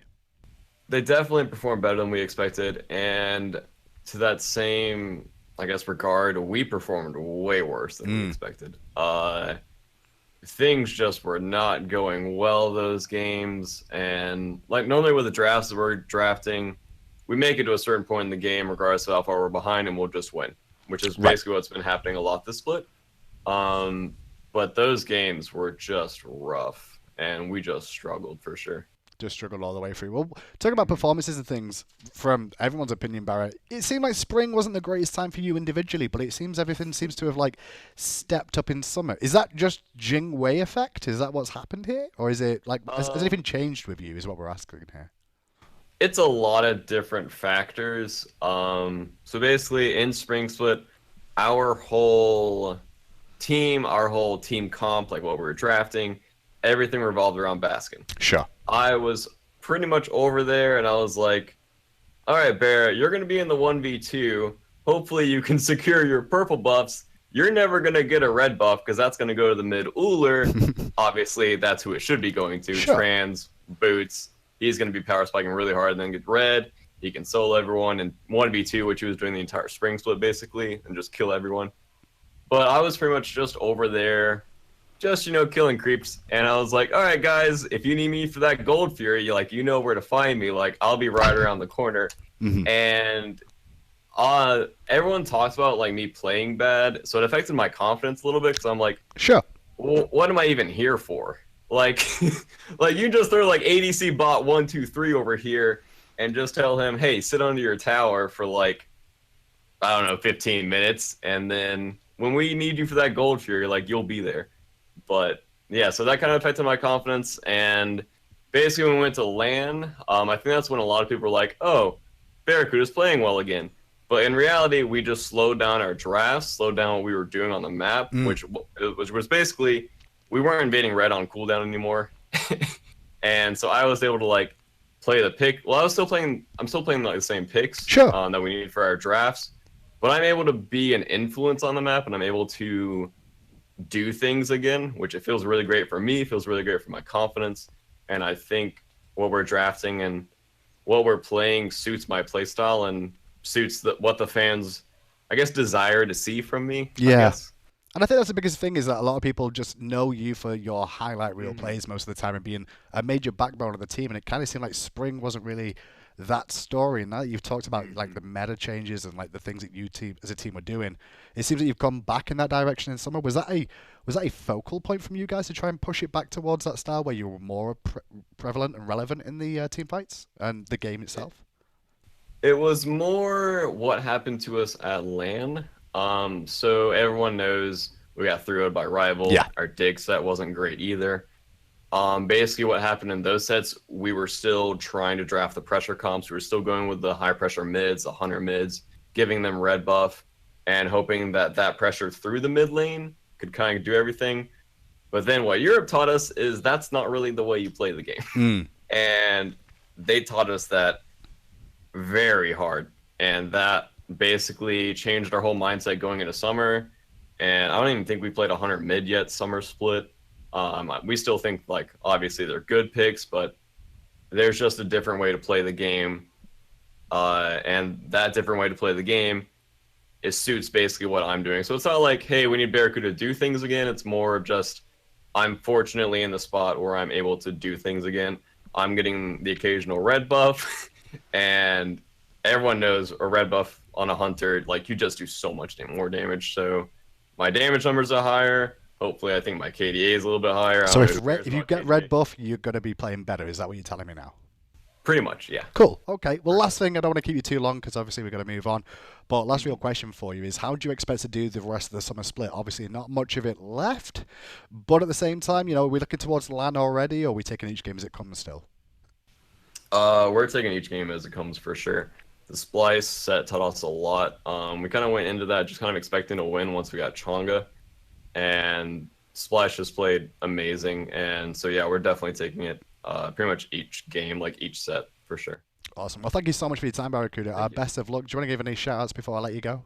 They definitely performed better than we expected, and to that same, I guess, regard, we performed way worse than we expected. Things just were not going well those games, and like normally with the drafts that we're drafting, we make it to a certain point in the game, regardless of how far we're behind, and we'll just win, which is basically what's been happening a lot this split. But those games were just rough, and we just struggled for sure. Just struggled all the way through. Well, talking about performances and things, from everyone's opinion, Barrett, it seemed like spring wasn't the greatest time for you individually, but it seems everything seems to have like stepped up in summer. Is that just Jing Wei effect? Is that what's happened here? Or is it like, has anything changed with you is what we're asking here? It's a lot of different factors. So basically in spring split, our whole team comp, like what we were drafting, everything revolved around Baskin. Sure. I was pretty much over there, and I was like, all right, Bear, you're going to be in the 1v2. Hopefully you can secure your purple buffs. You're never going to get a red buff because that's going to go to the mid Uller. Obviously, that's who it should be going to. Sure. Trans, Boots. He's going to be power spiking really hard and then get red. He can solo everyone in 1v2, which he was doing the entire spring split, basically, and just kill everyone. But I was pretty much just over there, just, killing creeps. And I was like, all right, guys, if you need me for that Gold Fury, you know where to find me. Like, I'll be right around the corner. And everyone talks about, like, me playing bad. So it affected my confidence a little bit because I'm like, sure. Well, what am I even here for? Like, like you just throw, like, ADC bot 1, 2, 3 over here and just tell him, hey, sit under your tower for, like, I don't know, 15 minutes. And then when we need you for that Gold Fury, like, you'll be there. But yeah, so that kind of affected my confidence. And basically when we went to LAN, I think that's when a lot of people were like, oh, Barracuda's playing well again. But in reality, we just slowed down our drafts, slowed down what we were doing on the map, which was basically, we weren't invading red on cooldown anymore. And so I was able to like play the pick. Well, I'm still playing like the same picks that we need for our drafts. But I'm able to be an influence on the map, and I'm able to do things again, which it feels really great for me, feels really great for my confidence. And I think what we're drafting and what we're playing suits my playstyle and suits what the fans I guess, desire to see from me. I Yeah. guess. And I think that's the biggest thing is that a lot of people just know you for your highlight reel plays most of the time and being a major backbone of the team. And it kind of seemed like spring wasn't really that story. And now that you've talked about like the meta changes and like the things that you team as a team were doing, it seems that you've gone back in that direction in summer. Was that a focal point from you guys to try and push it back towards that style where you were more prevalent and relevant in the team fights and the game itself? It was more what happened to us at LAN. So everyone knows we got 3-0'd by Rival. Yeah. Our dig set wasn't great either. Basically what happened in those sets, we were still trying to draft the pressure comps. We were still going with the high pressure mids, the hunter mids, giving them red buff and hoping that that pressure through the mid lane could kind of do everything. But then what Europe taught us is that's not really the way you play the game. And they taught us that very hard. And that basically changed our whole mindset going into summer. And I don't even think we played 100 mid yet, summer split. We still think, like, obviously they're good picks, but there's just a different way to play the game. And that different way to play the game suits basically what I'm doing. So it's not like, hey, we need Barracuda to do things again. It's more of just, I'm fortunately in the spot where I'm able to do things again. I'm getting the occasional red buff, and everyone knows a red buff on a hunter, like, you just do so much more damage. So my damage numbers are higher. Hopefully, I think my KDA is a little bit higher. So if you get red buff, you're going to be playing better. Is that what you're telling me now? Pretty much, yeah. Cool. Okay. Well, last thing, I don't want to keep you too long because obviously we've got to move on. But last real question for you is, how do you expect to do the rest of the summer split? Obviously, not much of it left. But at the same time, are we looking towards the LAN already, or are we taking each game as it comes still? We're taking each game as it comes for sure. The Splice set taught us a lot. We kind of went into that just kind of expecting to win once we got Chonga. And Splash just played amazing. And so, yeah, we're definitely taking it pretty much each game, like each set, for sure. Awesome. Well, thank you so much for your time, Barracuda. Best of luck. Do you want to give any shout-outs before I let you go?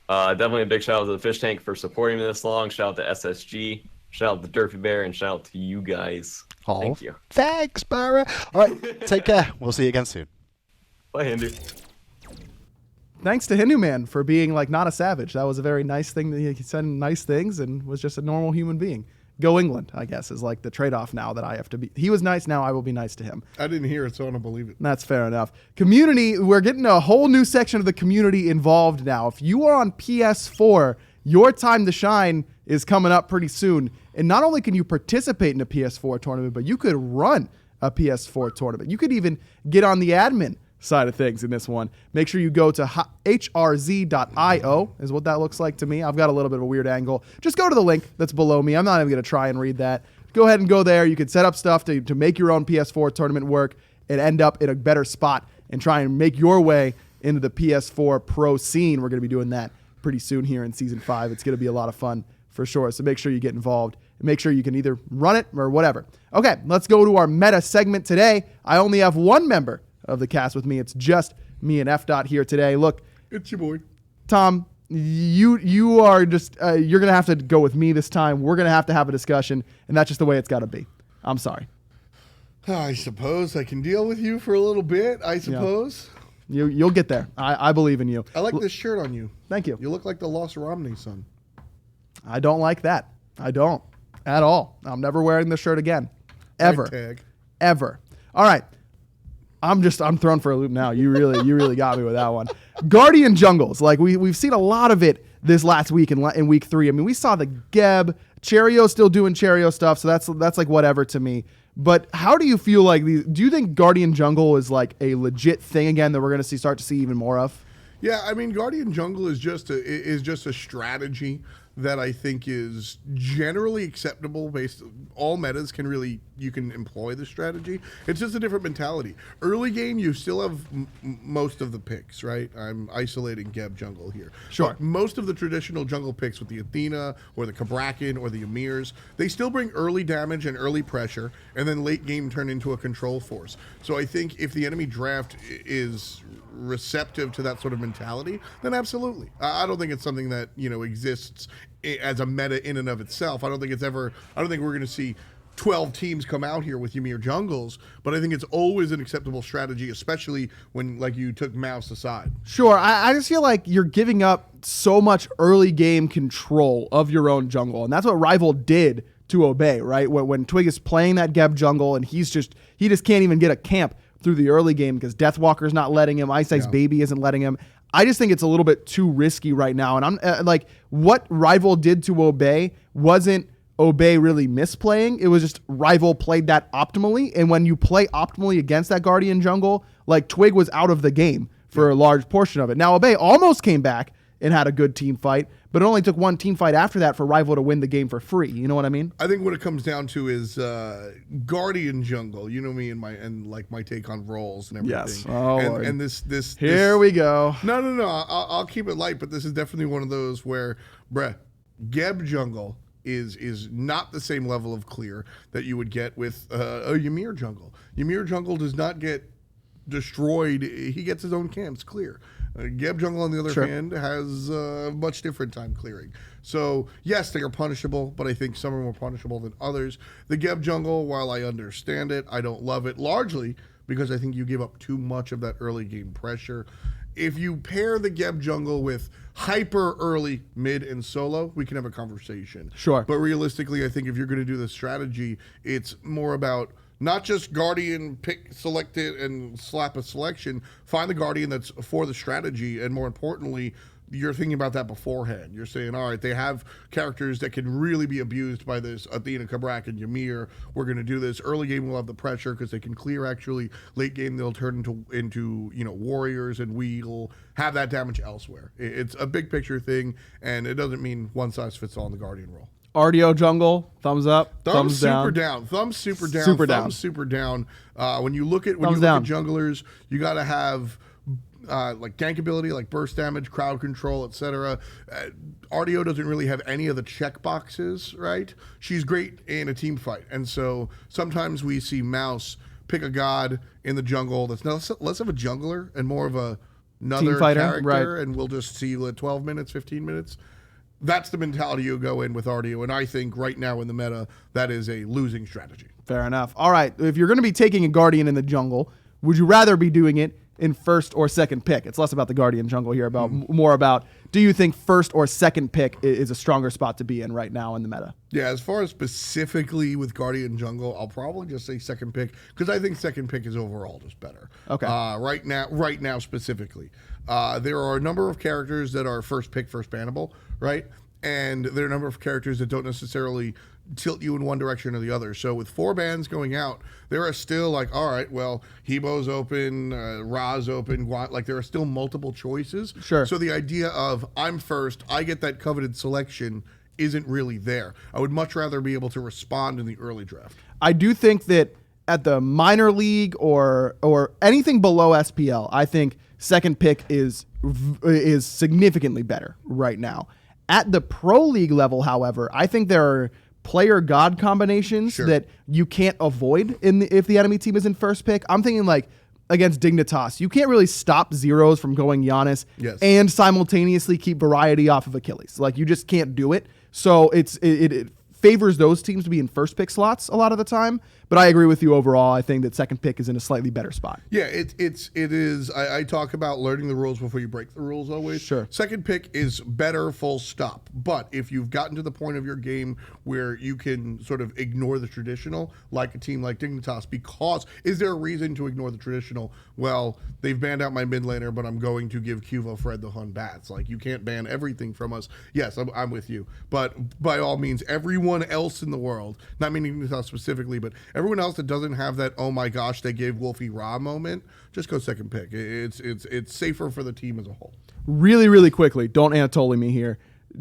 Definitely a big shout-out to the Fish Tank for supporting me this long. Shout-out to SSG. Shout-out to Durfy Bear. And shout-out to you guys. Oh, thank you. Thanks, Barra. All right, take care. We'll see you again soon. Bye, Hindu. Thanks to Hindu Man for being like not a savage. That was a very nice thing. That he said nice things and was just a normal human being. Go England, I guess, is like the trade-off now that I have to be. He was nice, now I will be nice to him. I didn't hear it, so I don't believe it. That's fair enough. Community, we're getting a whole new section of the community involved now. If you are on PS4, your time to shine is coming up pretty soon. And not only can you participate in a PS4 tournament, but you could run a PS4 tournament. You could even get on the admin side of things in this one. Make sure you go to hrz.io is what that looks like to me. I've got a little bit of a weird angle. Just go to the link that's below me. I'm not even going to try and read that. Go ahead and go there. You can set up stuff to make your own PS4 tournament work and end up in a better spot and try and make your way into the PS4 Pro scene. We're going to be doing that pretty soon here in Season 5. It's going to be a lot of fun for sure. So make sure you get involved and make sure you can either run it or whatever. Okay, let's go to our meta segment today. I only have one member of the cast with me. It's just me and F. Dot here today. Look, It's your boy. Tom, you are just you're gonna have to go with me this time. We're gonna have to have a discussion, and that's just the way it's got to be. I'm sorry. I suppose I can deal with you for a little bit. I suppose. You'll get there. I believe in you. I like this shirt on you. Thank you. You look like the Lost Romney son. I don't like that. I don't at all. I'm never wearing this shirt again, ever, Tag. ever. All right. I'm thrown for a loop now. You really got me with that one. Guardian jungles, like we've seen a lot of it this last week in week 3. I mean, we saw the Geb, Cherio still doing Cherio stuff, so that's like whatever to me. But how do you feel like these? Do you think Guardian jungle is like a legit thing again that we're going to start to see even more of? Yeah, I mean, Guardian Jungle is just a strategy that I think is generally acceptable. All metas you can employ the strategy. It's just a different mentality. Early game, you still have most of the picks, right? I'm isolating Geb jungle here. Sure. But most of the traditional jungle picks with the Athena or the Kabrakan or the Emirs, they still bring early damage and early pressure, and then late game turn into a control force. So I think if the enemy draft is receptive to that sort of mentality, then absolutely. I don't think it's something that exists as a meta in and of itself. I don't think we're going to see 12 teams come out here with Ymir jungles, but I think it's always an acceptable strategy, especially when like you took Mouse aside. Sure. I just feel like you're giving up so much early game control of your own jungle, and that's what Rival did to Obey, right? When Twig is playing that Geb jungle and he just can't even get a camp through the early game because Deathwalker's not letting him, Ice Ice Baby isn't letting him. I just think it's a little bit too risky right now. And I'm like, what Rival did to Obey wasn't Obey really misplaying. It was just Rival played that optimally. And when you play optimally against that Guardian jungle, like Twig was out of the game for a large portion of it. Now Obey almost came back and had a good team fight, but it only took one team fight after that for Rival to win the game for free. You know what I mean? I think what it comes down to is Guardian jungle. You know me and my take on roles and everything. Yes. Oh, and this here we go. No. I'll keep it light, but this is definitely one of those where, Geb jungle is not the same level of clear that you would get with a Ymir jungle. Ymir jungle does not get destroyed. He gets his own camps clear. Geb jungle, on the other hand, has much different time clearing. So, yes, they are punishable, but I think some are more punishable than others. The Geb jungle, while I understand it, I don't love it, largely because I think you give up too much of that early game pressure. If you pair the Geb jungle with hyper early, mid, and solo, we can have a conversation. Sure. But realistically, I think if you're going to do the strategy, it's more about not just Guardian, select it and slap a selection. Find the Guardian that's for the strategy, and more importantly, you're thinking about that beforehand. You're saying, all right, they have characters that can really be abused by this Athena, Kabrak, and Ymir. We're going to do this. Early game, we'll have the pressure because they can clear actually. Late game, they'll turn into warriors, and we'll have that damage elsewhere. It's a big picture thing, and it doesn't mean one size fits all in the Guardian role. RDO jungle, thumbs up, thumbs super down. Thumbs super down. Super thumbs down. super down. When you look at down. junglers, you got to have like gank ability, like burst damage, crowd control, etc. RDO doesn't really have any of the check boxes, right? She's great in a team fight, and so sometimes we see Mouse pick a god in the jungle that's less of a jungler and more of another team fighter, character, right. and we'll just see you at 12 minutes, 15 minutes. That's the mentality you go in with RDO, and I think right now in the meta, that is a losing strategy. Fair enough. All right, if you're going to be taking a Guardian in the jungle, would you rather be doing it in first or second pick? It's less about the Guardian jungle here, more about, do you think first or second pick is a stronger spot to be in right now in the meta? Yeah, as far as specifically with Guardian jungle, I'll probably just say second pick, because I think second pick is overall just better. Okay. Right now specifically. There are a number of characters that are first pick, first bannable, right? And there are a number of characters that don't necessarily tilt you in one direction or the other. So with 4 bans going out, there are still like, all right, well, Hebo's open, Ra's open, like there are still multiple choices. Sure. So the idea of I'm first, I get that coveted selection isn't really there. I would much rather be able to respond in the early draft. I do think that at the minor league or anything below SPL, I think second pick is significantly better right now. At the pro league level, however, I think there are player god combinations that you can't avoid if the enemy team is in first pick. I'm thinking like against Dignitas, you can't really stop zeros from going Giannis and simultaneously keep variety off of Achilles. Like you just can't do it. So it favors those teams to be in first pick slots a lot of the time. But I agree with you overall. I think that second pick is in a slightly better spot. Yeah, it is. I talk about learning the rules before you break the rules always. Sure. Second pick is better, full stop. But if you've gotten to the point of your game where you can sort of ignore the traditional, like a team like Dignitas, because is there a reason to ignore the traditional? Well, they've banned out my mid laner, but I'm going to give Cuvo Fred the Hun Bats. Like, you can't ban everything from us. Yes, I'm with you. But by all means, everyone else in the world, not meaning Dignitas specifically, but everyone else that doesn't have that, oh my gosh, they gave Wolfie Ra moment, just go second pick. It's safer for the team as a whole. Really, really quickly, don't Anatoly me here.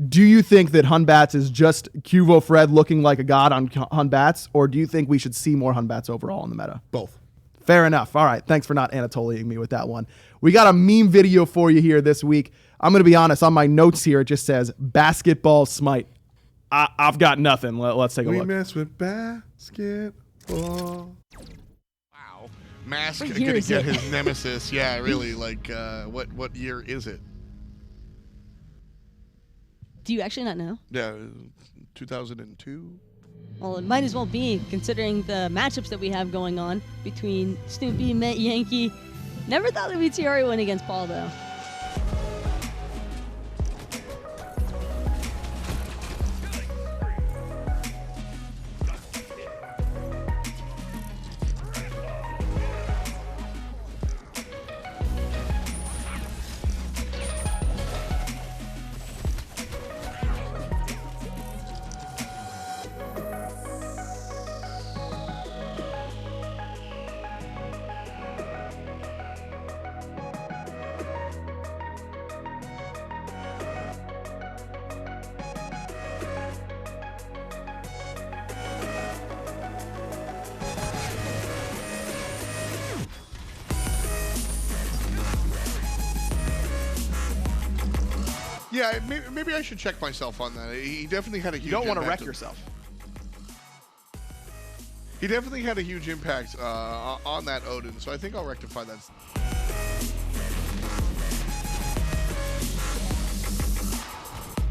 Do you think that Hun Bats is just Cuvo Fred looking like a god on Hun Bats, or do you think we should see more Hun Bats overall in the meta? Both. Fair enough. All right. Thanks for not Anatolying me with that one. We got a meme video for you here this week. I'm going to be honest. On my notes here, it just says basketball smite. I've got nothing. Let's take a look. We mess with basketball. Wow. Mask What gonna year get is it? his nemesis. Yeah, really. Like, what year is it? Do you actually not know? Yeah, 2002. Well, it might as well be, considering the matchups that we have going on between Snoopy, Met Yankee. Never thought that we'd see Ari win against Paul, though. Yeah, maybe I should check myself on that. He definitely had a huge You don't want to impact wreck yourself. He definitely had a huge impact on that Odin, so I think I'll rectify that.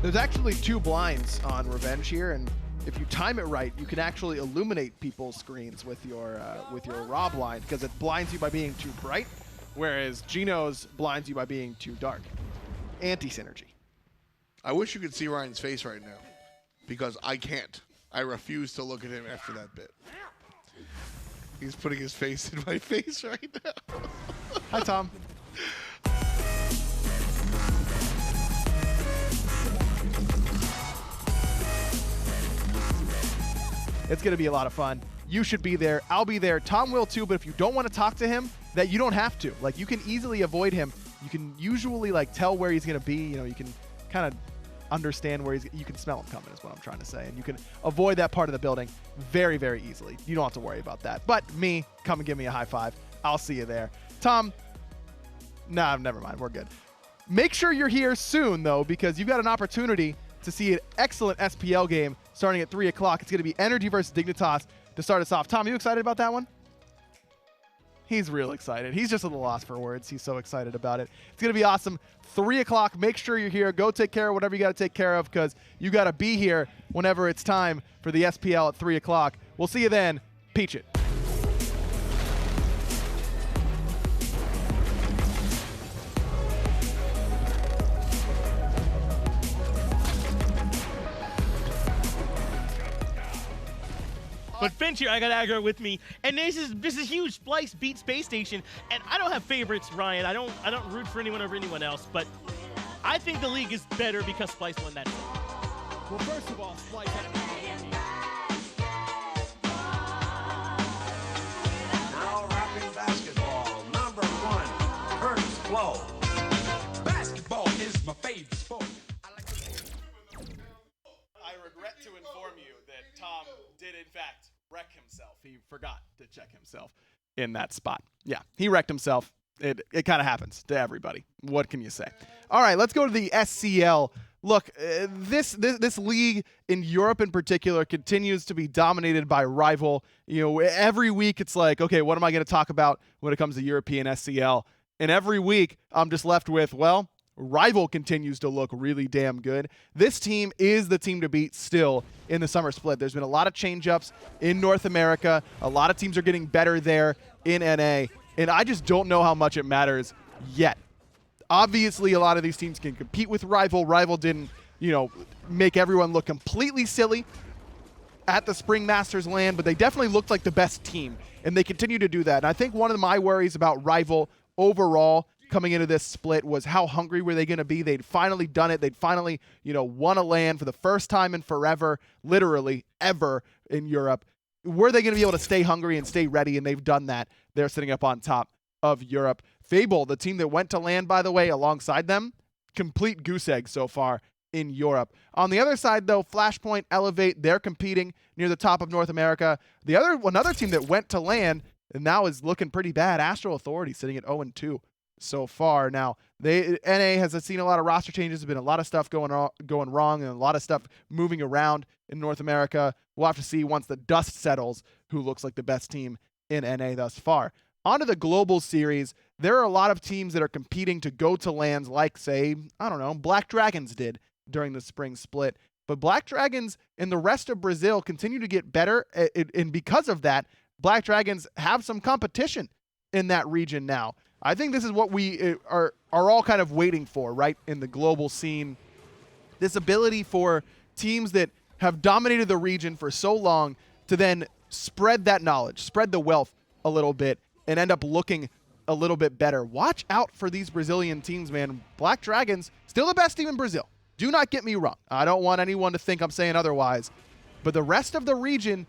There's actually 2 blinds on Revenge here, and if you time it right, you can actually illuminate people's screens with your raw blind, because it blinds you by being too bright, whereas Geno's blinds you by being too dark. Anti-synergy. I wish you could see Ryan's face right now, because I can't. I refuse to look at him after that bit. He's putting his face in my face right now. Hi, Tom. It's going to be a lot of fun. You should be there. I'll be there. Tom will too, but if you don't want to talk to him, that you don't have to. Like, you can easily avoid him. You can usually, like, tell where he's going to be. You know, you can kind of understand where you can smell him coming is what I'm trying to say. And you can avoid that part of the building very, very easily. You don't have to worry about that. But me, come and give me a high five. I'll see you there. Tom, nah, never mind. We're good. Make sure you're here soon, though, because you've got an opportunity to see an excellent SPL game starting at 3 o'clock. It's going to be Energy versus Dignitas to start us off. Tom, you excited about that one? He's real excited. He's just at a loss for words. He's so excited about it. It's going to be awesome. 3 o'clock. Make sure you're here. Go take care of whatever you got to take care of, because you got to be here whenever it's time for the SPL at 3 o'clock. We'll see you then. Peach it. But Finch here, I got aggro with me, and this is huge. Splice beat Space Station, and I don't have favorites, Ryan. I don't root for anyone over anyone else, but I think the league is better because Splice won that. Well, first of all, Splice had Now rapping basketball, number 1, Curtis Blow. Basketball is my favorite sport. I regret to inform you that Tom did, in fact, wreck himself. He forgot to check himself in that spot. Yeah, he wrecked himself. It kind of happens to everybody. What can you say? All right, let's go to the SCL. Look, this league in Europe in particular continues to be dominated by Rival. You know, every week it's like, okay, what am I going to talk about when it comes to European SCL? And every week I'm just left with, well, Rival continues to look really damn good. This team is the team to beat still in the summer split. There's been a lot of change-ups in North America. A lot of teams are getting better there in NA, and I just don't know how much it matters yet. Obviously, a lot of these teams can compete with Rival. Rival didn't, make everyone look completely silly at the Spring Masters land, but they definitely looked like the best team, and they continue to do that. And I think one of my worries about Rival overall coming into this split was how hungry were they going to be. They'd finally done it. They'd finally, won a LAN for the first time in forever, literally ever in Europe. Were they going to be able to stay hungry and stay ready? And they've done that. They're sitting up on top of Europe. Fable, the team that went to LAN, by the way, alongside them, complete goose egg so far in Europe. On the other side, though, Flashpoint, Elevate, they're competing near the top of North America. Another team that went to LAN and now is looking pretty bad, Astral Authority, sitting at 0-2. So far. Now, NA has seen a lot of roster changes. There's been a lot of stuff going wrong and a lot of stuff moving around in North America. We'll have to see once the dust settles who looks like the best team in NA thus far. On to the global series, there are a lot of teams that are competing to go to LANs like, say, Black Dragons did during the spring split. But Black Dragons and the rest of Brazil continue to get better. And because of that, Black Dragons have some competition in that region now. I think this is what we are all kind of waiting for, right, in the global scene. This ability for teams that have dominated the region for so long to then spread that knowledge, spread the wealth a little bit, and end up looking a little bit better. Watch out for these Brazilian teams, man. Black Dragons, still the best team in Brazil. Do not get me wrong. I don't want anyone to think I'm saying otherwise. But the rest of the region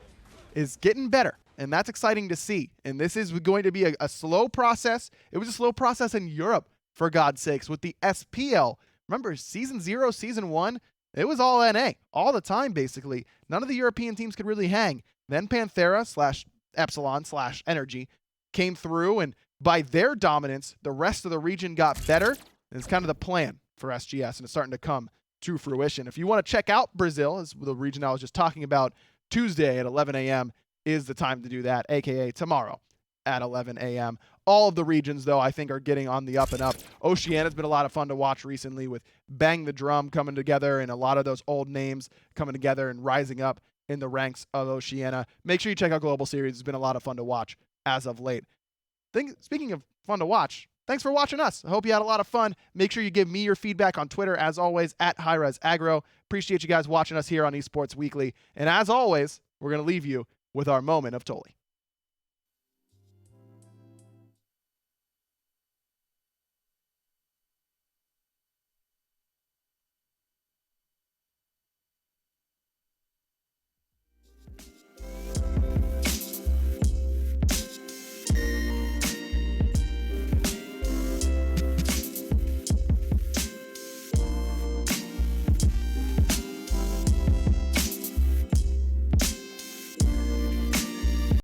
is getting better, and that's exciting to see. And this is going to be a slow process. It was a slow process in Europe, for God's sakes, with the SPL. Remember, Season 0, Season 1, it was all NA, all the time, basically. None of the European teams could really hang. Then Panthera / Epsilon / Energy came through, and by their dominance, the rest of the region got better. And it's kind of the plan for SGS, and it's starting to come to fruition. If you want to check out Brazil, as the region I was just talking about, Tuesday at 11 a.m. is the time to do that, a.k.a. tomorrow at 11 a.m. All of the regions, though, I think are getting on the up and up. Oceania's been a lot of fun to watch recently with Bang the Drum coming together and a lot of those old names coming together and rising up in the ranks of Oceania. Make sure you check out Global Series. It's been a lot of fun to watch as of late. Speaking of fun to watch, thanks for watching us. I hope you had a lot of fun. Make sure you give me your feedback on Twitter, as always, at HighResAgro. Appreciate you guys watching us here on Esports Weekly. And as always, we're going to leave you with our moment of Tolly.